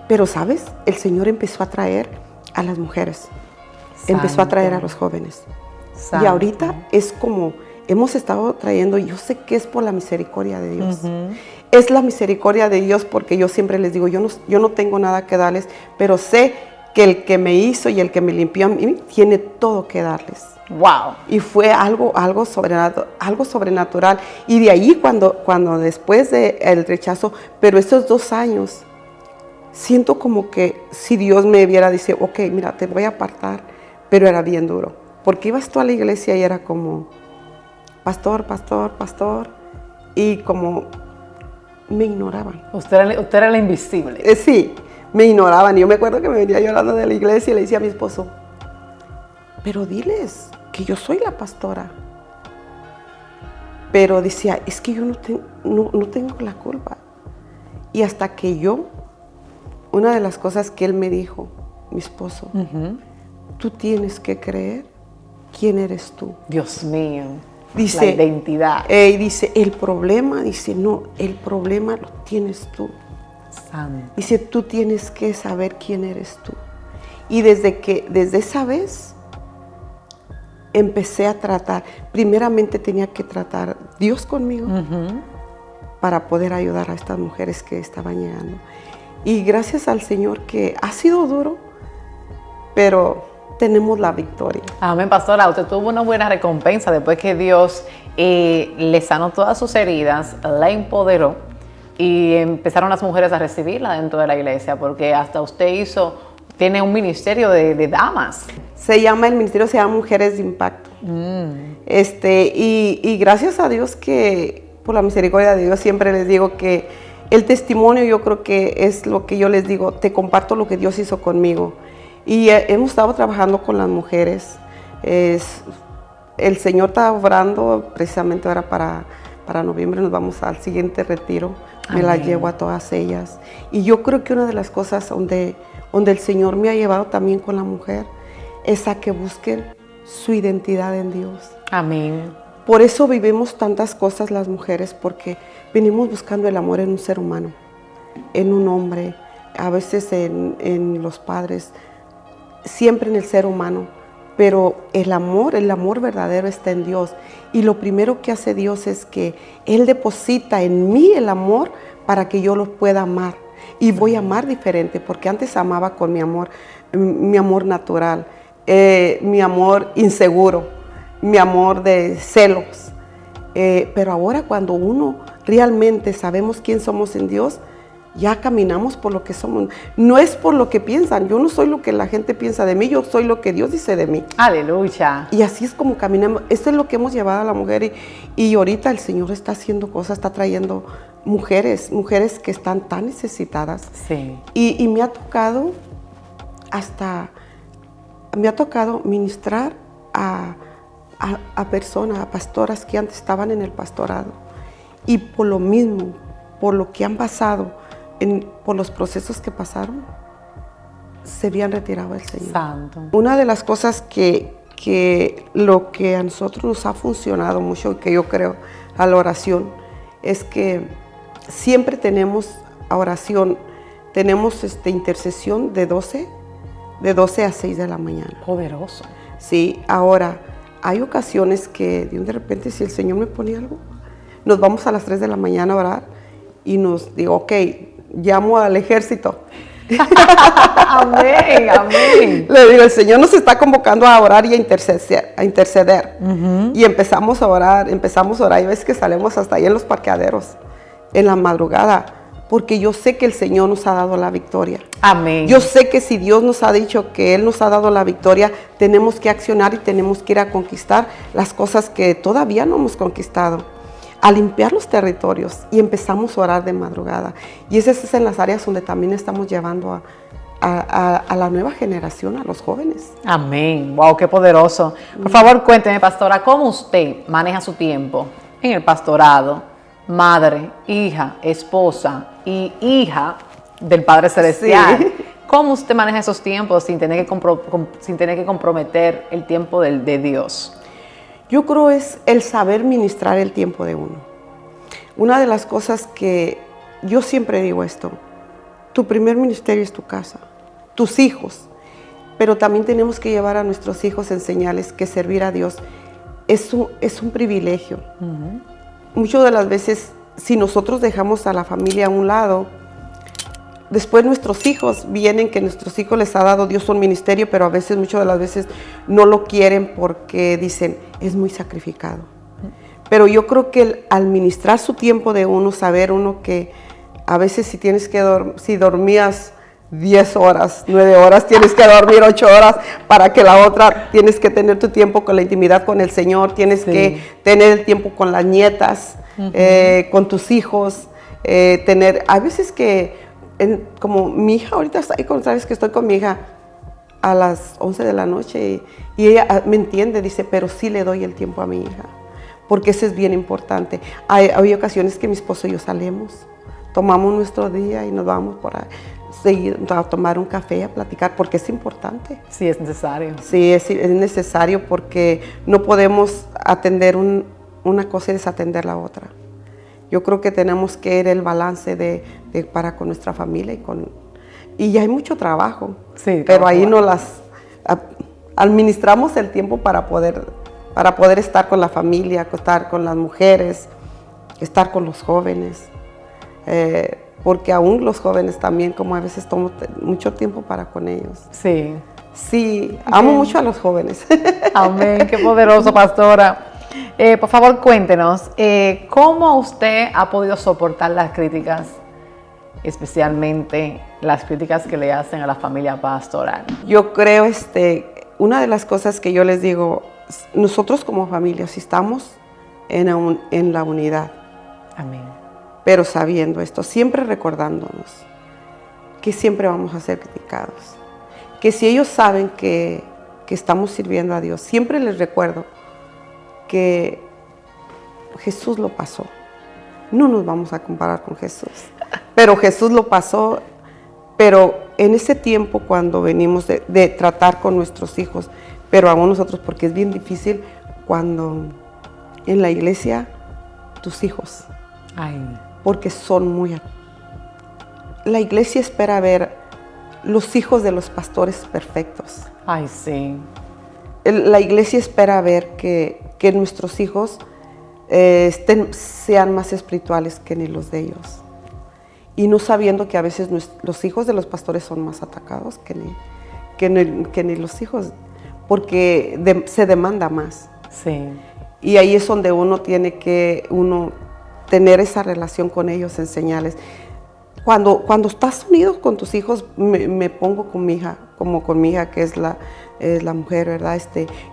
Pero, ¿sabes? El Señor empezó a traer a las mujeres. Santo. Empezó a traer a los jóvenes. Santo. Y ahorita es como hemos estado trayendo, yo sé que es por la misericordia de Dios. Es la misericordia de Dios porque yo siempre les digo, yo no tengo nada que darles, pero sé que el que me hizo y el que me limpió a mí tiene todo que darles. Wow. Y fue algo sobrenatural. Y de ahí cuando después del rechazo, pero esos 2 años, siento como que si Dios me viera, dice, ok, mira, te voy a apartar, pero era bien duro. Porque ibas tú a la iglesia y era como, pastor, y como me ignoraban. Usted era la invisible. Sí, me ignoraban. Y yo me acuerdo que me venía llorando de la iglesia y le decía a mi esposo, pero diles que yo soy la pastora. Pero decía, es que yo no tengo la culpa. Y hasta que una de las cosas que él me dijo, mi esposo, tú tienes que creer quién eres tú. Dios mío, dice, la identidad. Dice, el problema lo tienes tú. Santo. Dice, tú tienes que saber quién eres tú. Y desde esa vez, empecé a tratar, primeramente tenía que tratar Dios conmigo para poder ayudar a estas mujeres que estaban llegando. Y gracias al Señor que ha sido duro, pero tenemos la victoria. Amén, pastora. Usted tuvo una buena recompensa después que Dios le sanó todas sus heridas, la empoderó y empezaron las mujeres a recibirla dentro de la iglesia, porque hasta usted tiene un ministerio de damas. El ministerio se llama Mujeres de Impacto. Y gracias a Dios que, por la misericordia de Dios, siempre les digo que el testimonio, yo creo que es lo que yo les digo, te comparto lo que Dios hizo conmigo. Y hemos estado trabajando con las mujeres. El Señor está obrando, precisamente ahora para noviembre nos vamos al siguiente retiro. Amén. Me la llevo a todas ellas. Y yo creo que una de las cosas donde el Señor me ha llevado también con la mujer es a que busquen su identidad en Dios. Amén. Por eso vivimos tantas cosas las mujeres, porque venimos buscando el amor en un ser humano, en un hombre, a veces en los padres, siempre en el ser humano. Pero el amor verdadero está en Dios. Y lo primero que hace Dios es que Él deposita en mí el amor para que yo lo pueda amar. Y voy a amar diferente, porque antes amaba con mi amor natural, mi amor inseguro. mi amor de celos. Pero ahora cuando uno realmente sabemos quién somos en Dios, ya caminamos por lo que somos. No es por lo que piensan. Yo no soy lo que la gente piensa de mí, yo soy lo que Dios dice de mí. Aleluya. Y así es como caminamos. Esto es lo que hemos llevado a la mujer. Y ahorita el Señor está haciendo cosas, está trayendo mujeres que están tan necesitadas. Sí. Y me ha tocado ministrar a personas, a pastoras que antes estaban en el pastorado. Y por lo mismo, por lo que han pasado, por los procesos que pasaron, se habían retirado del Señor. Santo. Una de las cosas que lo que a nosotros nos ha funcionado mucho, que yo creo a la oración, es que siempre tenemos oración, tenemos intercesión de 12 a 6 de la mañana. Poderoso. Sí, ahora, hay ocasiones que de repente si el Señor me pone algo, nos vamos a las 3 de la mañana a orar y nos digo, ok, llamo al ejército. Amén, amén. Le digo, el Señor nos está convocando a orar y a interceder. Y empezamos a orar, y ves que salimos hasta ahí en los parqueaderos, en la madrugada, porque yo sé que el Señor nos ha dado la victoria. Amén. Yo sé que si Dios nos ha dicho que Él nos ha dado la victoria, tenemos que accionar y tenemos que ir a conquistar las cosas que todavía no hemos conquistado, a limpiar los territorios, y empezamos a orar de madrugada. Y esas es en las áreas donde también estamos llevando a la nueva generación, a los jóvenes. Amén. Wow, qué poderoso. Por favor, cuénteme, pastora, ¿cómo usted maneja su tiempo en el pastorado? Madre, hija, esposa y hija del Padre Celestial. Sí. ¿Cómo usted maneja esos tiempos sin tener que comprometer el tiempo de Dios? Yo creo es el saber ministrar el tiempo de uno. Una de las cosas que yo siempre digo esto, tu primer ministerio es tu casa, tus hijos, pero también tenemos que llevar a nuestros hijos a enseñarles que servir a Dios es un privilegio. Muchas de las veces, si nosotros dejamos a la familia a un lado, después nuestros hijos vienen, que nuestros hijos les ha dado Dios un ministerio, pero a veces, muchas de las veces, no lo quieren porque dicen, es muy sacrificado. Pero yo creo que al ministrar su tiempo de uno, saber uno que a veces si dormías 10 horas, 9 horas, tienes que dormir 8 horas para que la otra, tienes que tener tu tiempo con la intimidad con el Señor, tienes que tener el tiempo con las nietas, con tus hijos, a veces que, como mi hija ahorita está ahí, sabes que estoy con mi hija a las 11 de la noche y ella me entiende, dice, pero sí le doy el tiempo a mi hija, porque eso es bien importante. Hay ocasiones que mi esposo y yo salimos, tomamos nuestro día y nos vamos por ahí, a tomar un café, a platicar, porque es importante. Sí, es necesario. Sí, es necesario porque no podemos atender una cosa y desatender la otra. Yo creo que tenemos que ir el balance para con nuestra familia y ya hay mucho trabajo, sí, pero ahí administramos el tiempo para poder estar con la familia, estar con las mujeres, estar con los jóvenes. Porque aún los jóvenes también, como a veces tomo mucho tiempo para con ellos. Sí. Sí, amo mucho a los jóvenes. Amén, qué poderoso, pastora. Por favor, cuéntenos, ¿cómo usted ha podido soportar las críticas, especialmente las críticas que le hacen a la familia pastoral? Yo creo, una de las cosas que yo les digo, nosotros como familia, si estamos en la unidad. Amén. Pero sabiendo esto, siempre recordándonos que siempre vamos a ser criticados. Que si ellos saben que estamos sirviendo a Dios, siempre les recuerdo que Jesús lo pasó. No nos vamos a comparar con Jesús, pero Jesús lo pasó. Pero en ese tiempo cuando venimos de tratar con nuestros hijos, pero aún nosotros, porque es bien difícil cuando en la iglesia tus hijos... Ay. Porque la iglesia espera ver los hijos de los pastores perfectos. Ay, sí. La iglesia espera ver que nuestros hijos sean más espirituales que ni los de ellos. Y no sabiendo que a veces los hijos de los pastores son más atacados que ni los hijos, porque se demanda más. Sí. Y ahí es donde uno tiene que tener esa relación con ellos, enseñarles. Cuando estás unido con tus hijos, me pongo con mi hija, como con mi hija que es la mujer, ¿verdad?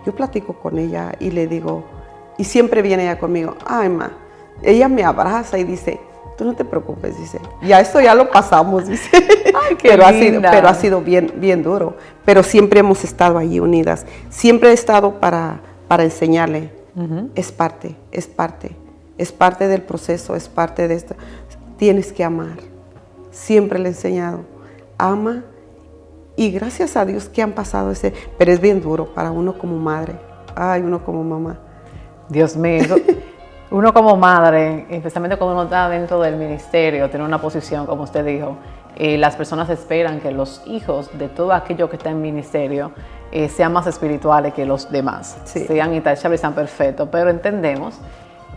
Yo platico con ella y le digo, y siempre viene ella conmigo, ay, ma, ella me abraza y dice, tú no te preocupes, dice, ya esto ya lo pasamos, dice. Ay, qué pero ha sido bien, bien duro, pero siempre hemos estado allí unidas, siempre he estado para enseñarle, es parte del proceso, es parte de esto, tienes que amar, siempre le he enseñado, ama, y gracias a Dios que han pasado pero es bien duro para uno como madre, uno como mamá. Dios mío, uno como madre, especialmente cuando uno está dentro del ministerio, tiene una posición, como usted dijo, las personas esperan que los hijos de todo aquello que está en ministerio sean más espirituales que los demás, sí. Sean intachables, sean perfectos, pero entendemos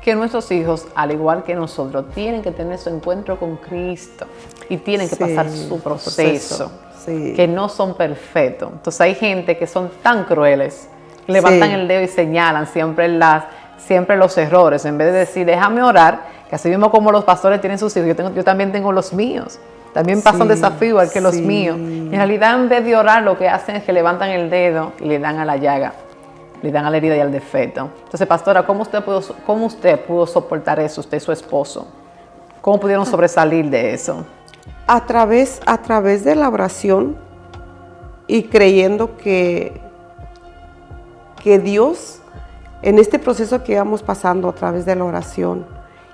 que nuestros hijos, al igual que nosotros, tienen que tener su encuentro con Cristo y tienen que pasar su proceso. Sí. Que no son perfectos. Entonces hay gente que son tan crueles, levantan el dedo y señalan siempre los errores, en vez de decir, déjame orar, que así mismo como los pastores tienen sus hijos, yo también tengo los míos. También pasan desafíos igual que los míos. En realidad, en vez de orar, lo que hacen es que levantan el dedo y le dan a la llaga, le dan a la herida y al defecto. Entonces, pastora, ¿cómo usted pudo soportar eso, usted y su esposo? ¿Cómo pudieron sobresalir de eso? A través de la oración y creyendo que Dios, en este proceso que íbamos pasando a través de la oración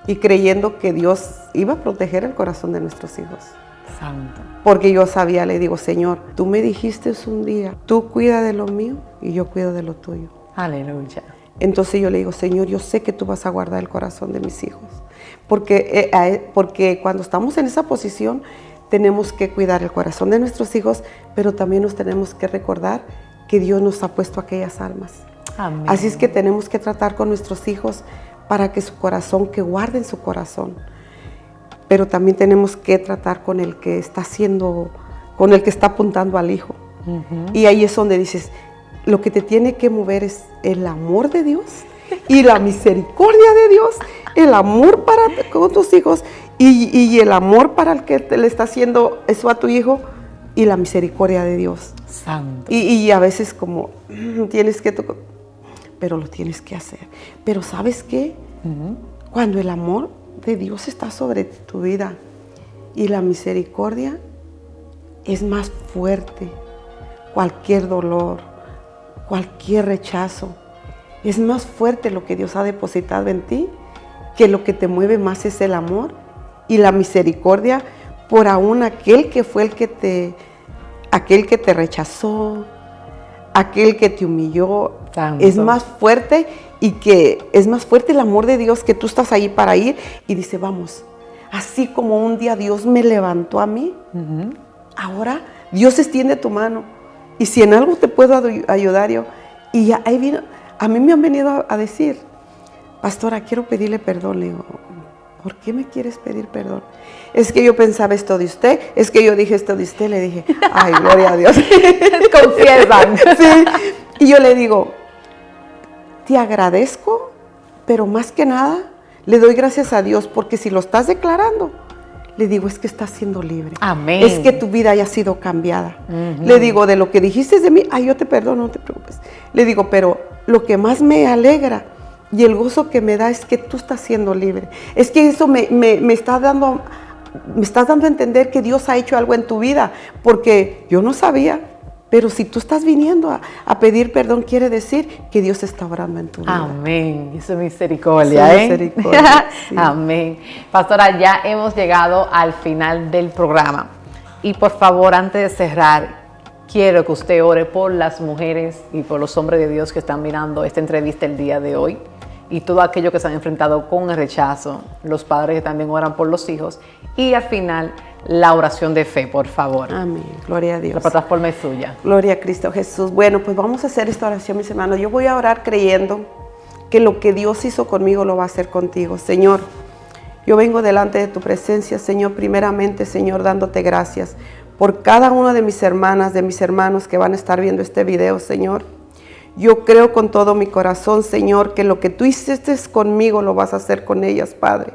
y creyendo que Dios iba a proteger el corazón de nuestros hijos. Santo. Porque yo sabía, le digo, Señor, tú me dijiste un día, tú cuida de lo mío y yo cuido de lo tuyo. Aleluya. Entonces yo le digo, Señor, yo sé que tú vas a guardar el corazón de mis hijos. Porque cuando estamos en esa posición, tenemos que cuidar el corazón de nuestros hijos, pero también nos tenemos que recordar que Dios nos ha puesto aquellas almas. Amén. Así es que tenemos que tratar con nuestros hijos para que que guarden su corazón. Pero también tenemos que tratar con el que está apuntando al hijo. Y ahí es donde dices, lo que te tiene que mover es el amor de Dios y la misericordia de Dios, el amor con tus hijos y el amor para el que le está haciendo eso a tu hijo y la misericordia de Dios. Santo. Y a veces como pero lo tienes que hacer. Pero ¿sabes qué? Cuando el amor de Dios está sobre tu vida y la misericordia es más fuerte, cualquier dolor, cualquier rechazo, es más fuerte lo que Dios ha depositado en ti, que lo que te mueve más es el amor y la misericordia por aún aquel que fue aquel que te rechazó, aquel que te humilló. Tanto. Es más fuerte y que es más fuerte el amor de Dios, que tú estás ahí para ir y dice, vamos, así como un día Dios me levantó a mí, ahora Dios extiende tu mano y si en algo te puedo ayudar yo, y ahí vino, a mí me han venido a decir, pastora, quiero pedirle perdón. Le digo, ¿por qué me quieres pedir perdón? Es que yo pensaba esto de usted, es que yo dije esto de usted. Le dije, ay, gloria a Dios. Confiesan. Sí. Y yo le digo, te agradezco, pero más que nada le doy gracias a Dios, porque si lo estás declarando, le digo, es que estás siendo libre. Amén. Es que tu vida haya sido cambiada. Le digo, de lo que dijiste de mí, ay, yo te perdono, no te preocupes. Le digo, pero lo que más me alegra y el gozo que me da es que tú estás siendo libre. Es que eso me estás dando a entender que Dios ha hecho algo en tu vida, porque yo no sabía. Pero si tú estás viniendo a pedir perdón, quiere decir que Dios está obrando en tu vida. Amén. Eso es misericordia, ¿eh? Misericordia, sí. Amén. Pastora, ya hemos llegado al final del programa. Y por favor, antes de cerrar, quiero que usted ore por las mujeres y por los hombres de Dios que están mirando esta entrevista el día de hoy. Y todo aquello que se han enfrentado con el rechazo. Los padres que también oran por los hijos. Y al final, la oración de fe, por favor. Amén. Gloria a Dios. La plataforma es suya. Gloria a Cristo Jesús. Bueno, pues vamos a hacer esta oración, mis hermanos. Yo voy a orar creyendo que lo que Dios hizo conmigo lo va a hacer contigo. Señor, yo vengo delante de tu presencia, Señor, primeramente, Señor, dándote gracias por cada una de mis hermanas, de mis hermanos que van a estar viendo este video, Señor. Yo creo con todo mi corazón, Señor, que lo que tú hiciste conmigo lo vas a hacer con ellas, Padre.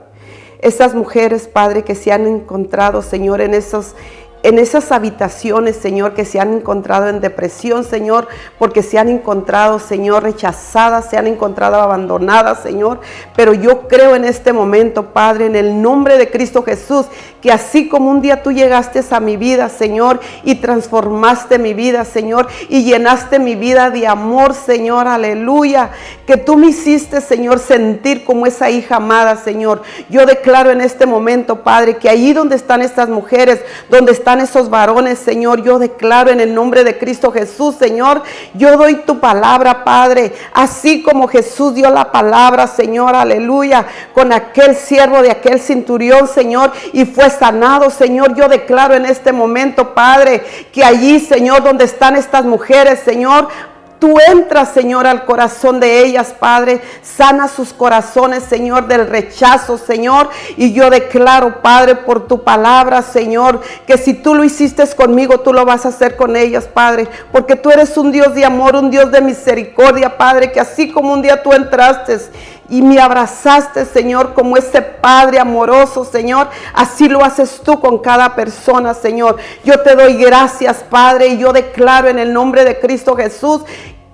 Esas mujeres, Padre, que se han encontrado, Señor, en esas habitaciones, Señor, que se han encontrado en depresión, Señor, porque se han encontrado, Señor, rechazadas, se han encontrado abandonadas, Señor. Pero yo creo en este momento, Padre, en el nombre de Cristo Jesús, que así como un día tú llegaste a mi vida, Señor, y transformaste mi vida, Señor, y llenaste mi vida de amor, Señor, aleluya, que tú me hiciste, Señor, sentir como esa hija amada, Señor. Yo declaro en este momento, Padre, que allí donde están estas mujeres, donde están esos varones, Señor, yo declaro en el nombre de Cristo Jesús, Señor, yo doy tu palabra, Padre, así como Jesús dio la palabra, Señor, aleluya, con aquel siervo de aquel centurión, Señor, y fue sanado, Señor. Yo declaro en este momento, Padre, que allí, Señor, donde están estas mujeres, Señor, tú entras, Señor, al corazón de ellas, Padre. Sana sus corazones, Señor, del rechazo, Señor. Y yo declaro, Padre, por tu palabra, Señor, que si tú lo hiciste conmigo, tú lo vas a hacer con ellas, Padre. Porque tú eres un Dios de amor, un Dios de misericordia, Padre, que así como un día tú entraste y me abrazaste, Señor, como ese Padre amoroso, Señor, así lo haces tú con cada persona, Señor. Yo te doy gracias, Padre, y yo declaro en el nombre de Cristo Jesús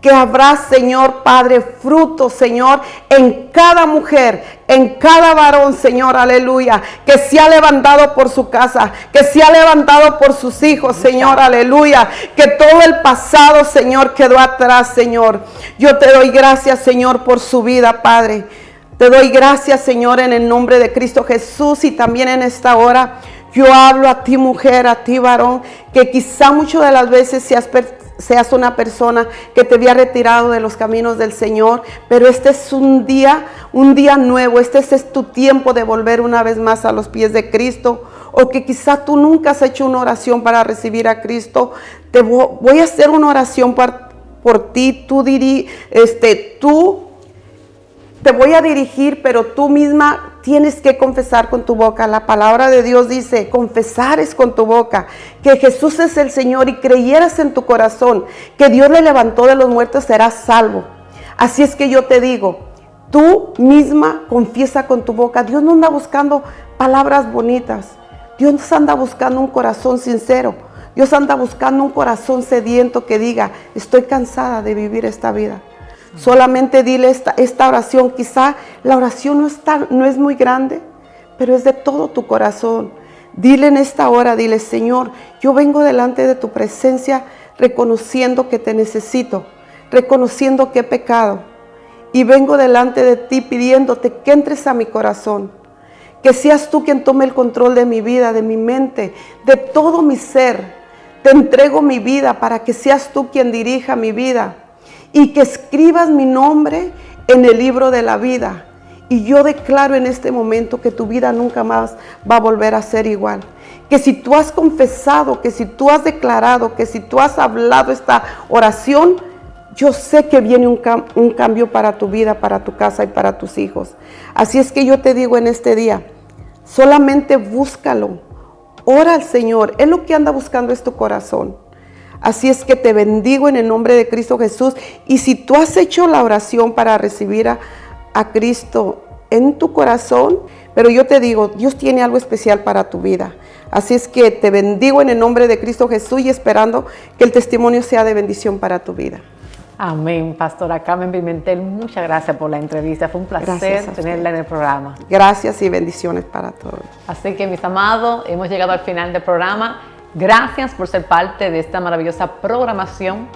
que habrá, Señor, Padre, fruto, Señor, en cada mujer, en cada varón, Señor, aleluya, que se ha levantado por su casa, que se ha levantado por sus hijos, Señor, aleluya, que todo el pasado, Señor, quedó atrás, Señor. Yo te doy gracias, Señor, por su vida, Padre. Te doy gracias, Señor, en el nombre de Cristo Jesús, y también en esta hora yo hablo a ti, mujer, a ti, varón, que quizá muchas de las veces seas una persona que te había retirado de los caminos del Señor, pero este es un día nuevo. Este es tu tiempo de volver una vez más a los pies de Cristo, o que quizá tú nunca has hecho una oración para recibir a Cristo. Voy a hacer una oración por ti. Tú te voy a dirigir, pero tú misma tienes que confesar con tu boca. La palabra de Dios dice, confesares con tu boca que Jesús es el Señor y creyeras en tu corazón que Dios le levantó de los muertos, serás salvo. Así es que yo te digo, tú misma confiesa con tu boca. Dios no anda buscando palabras bonitas. Dios anda buscando un corazón sincero. Dios anda buscando un corazón sediento que diga, estoy cansada de vivir esta vida. Solamente dile esta oración. Quizá la oración no es muy grande, pero es de todo tu corazón. Dile en esta hora, dile, Señor, yo vengo delante de tu presencia reconociendo que te necesito, reconociendo que he pecado, y vengo delante de ti pidiéndote que entres a mi corazón, que seas tú quien tome el control de mi vida, de mi mente, de todo mi ser. Te entrego mi vida para que seas tú quien dirija mi vida, y que escribas mi nombre en el libro de la vida. Y yo declaro en este momento que tu vida nunca más va a volver a ser igual. Que si tú has confesado, que si tú has declarado, que si tú has hablado esta oración, yo sé que viene un cambio para tu vida, para tu casa y para tus hijos. Así es que yo te digo en este día, solamente búscalo, ora al Señor. Él lo que anda buscando es tu corazón. Así es que te bendigo en el nombre de Cristo Jesús. Y si tú has hecho la oración para recibir a Cristo en tu corazón, pero yo te digo, Dios tiene algo especial para tu vida. Así es que te bendigo en el nombre de Cristo Jesús y esperando que el testimonio sea de bendición para tu vida. Amén, Pastora Carmen Pimentel, muchas gracias por la entrevista. Fue un placer tenerla en el programa. Gracias y bendiciones para todos. Así que, mis amados, hemos llegado al final del programa. Gracias por ser parte de esta maravillosa programación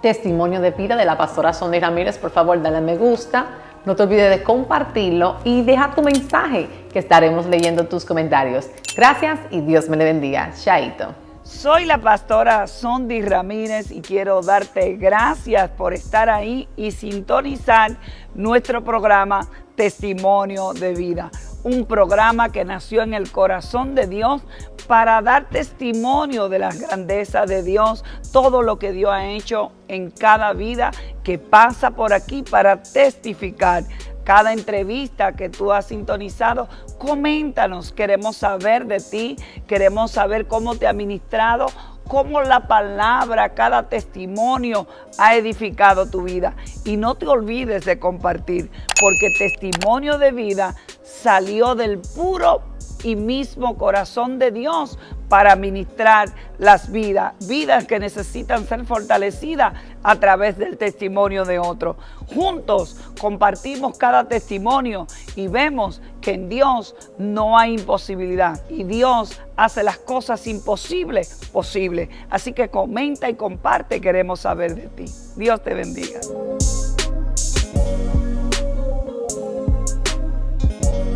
Testimonio de Vida de la pastora Sondy Ramírez. Por favor, dale me gusta, no te olvides de compartirlo y deja tu mensaje, que estaremos leyendo tus comentarios. Gracias y Dios me le bendiga. Chaito. Soy la pastora Sondy Ramírez y quiero darte gracias por estar ahí y sintonizar nuestro programa Testimonio de Vida. Un programa que nació en el corazón de Dios para dar testimonio de la grandeza de Dios, todo lo que Dios ha hecho en cada vida que pasa por aquí para testificar. Cada entrevista que tú has sintonizado, coméntanos, queremos saber de ti, queremos saber cómo te ha ministrado cómo la palabra, cada testimonio ha edificado tu vida. Y no te olvides de compartir, porque Testimonio de Vida salió del puro y mismo corazón de Dios para ministrar las vidas que necesitan ser fortalecidas a través del testimonio de otro. Juntos compartimos cada testimonio y vemos que en Dios no hay imposibilidad y Dios hace las cosas imposibles posibles. Así que comenta y comparte, queremos saber de ti. Dios te bendiga.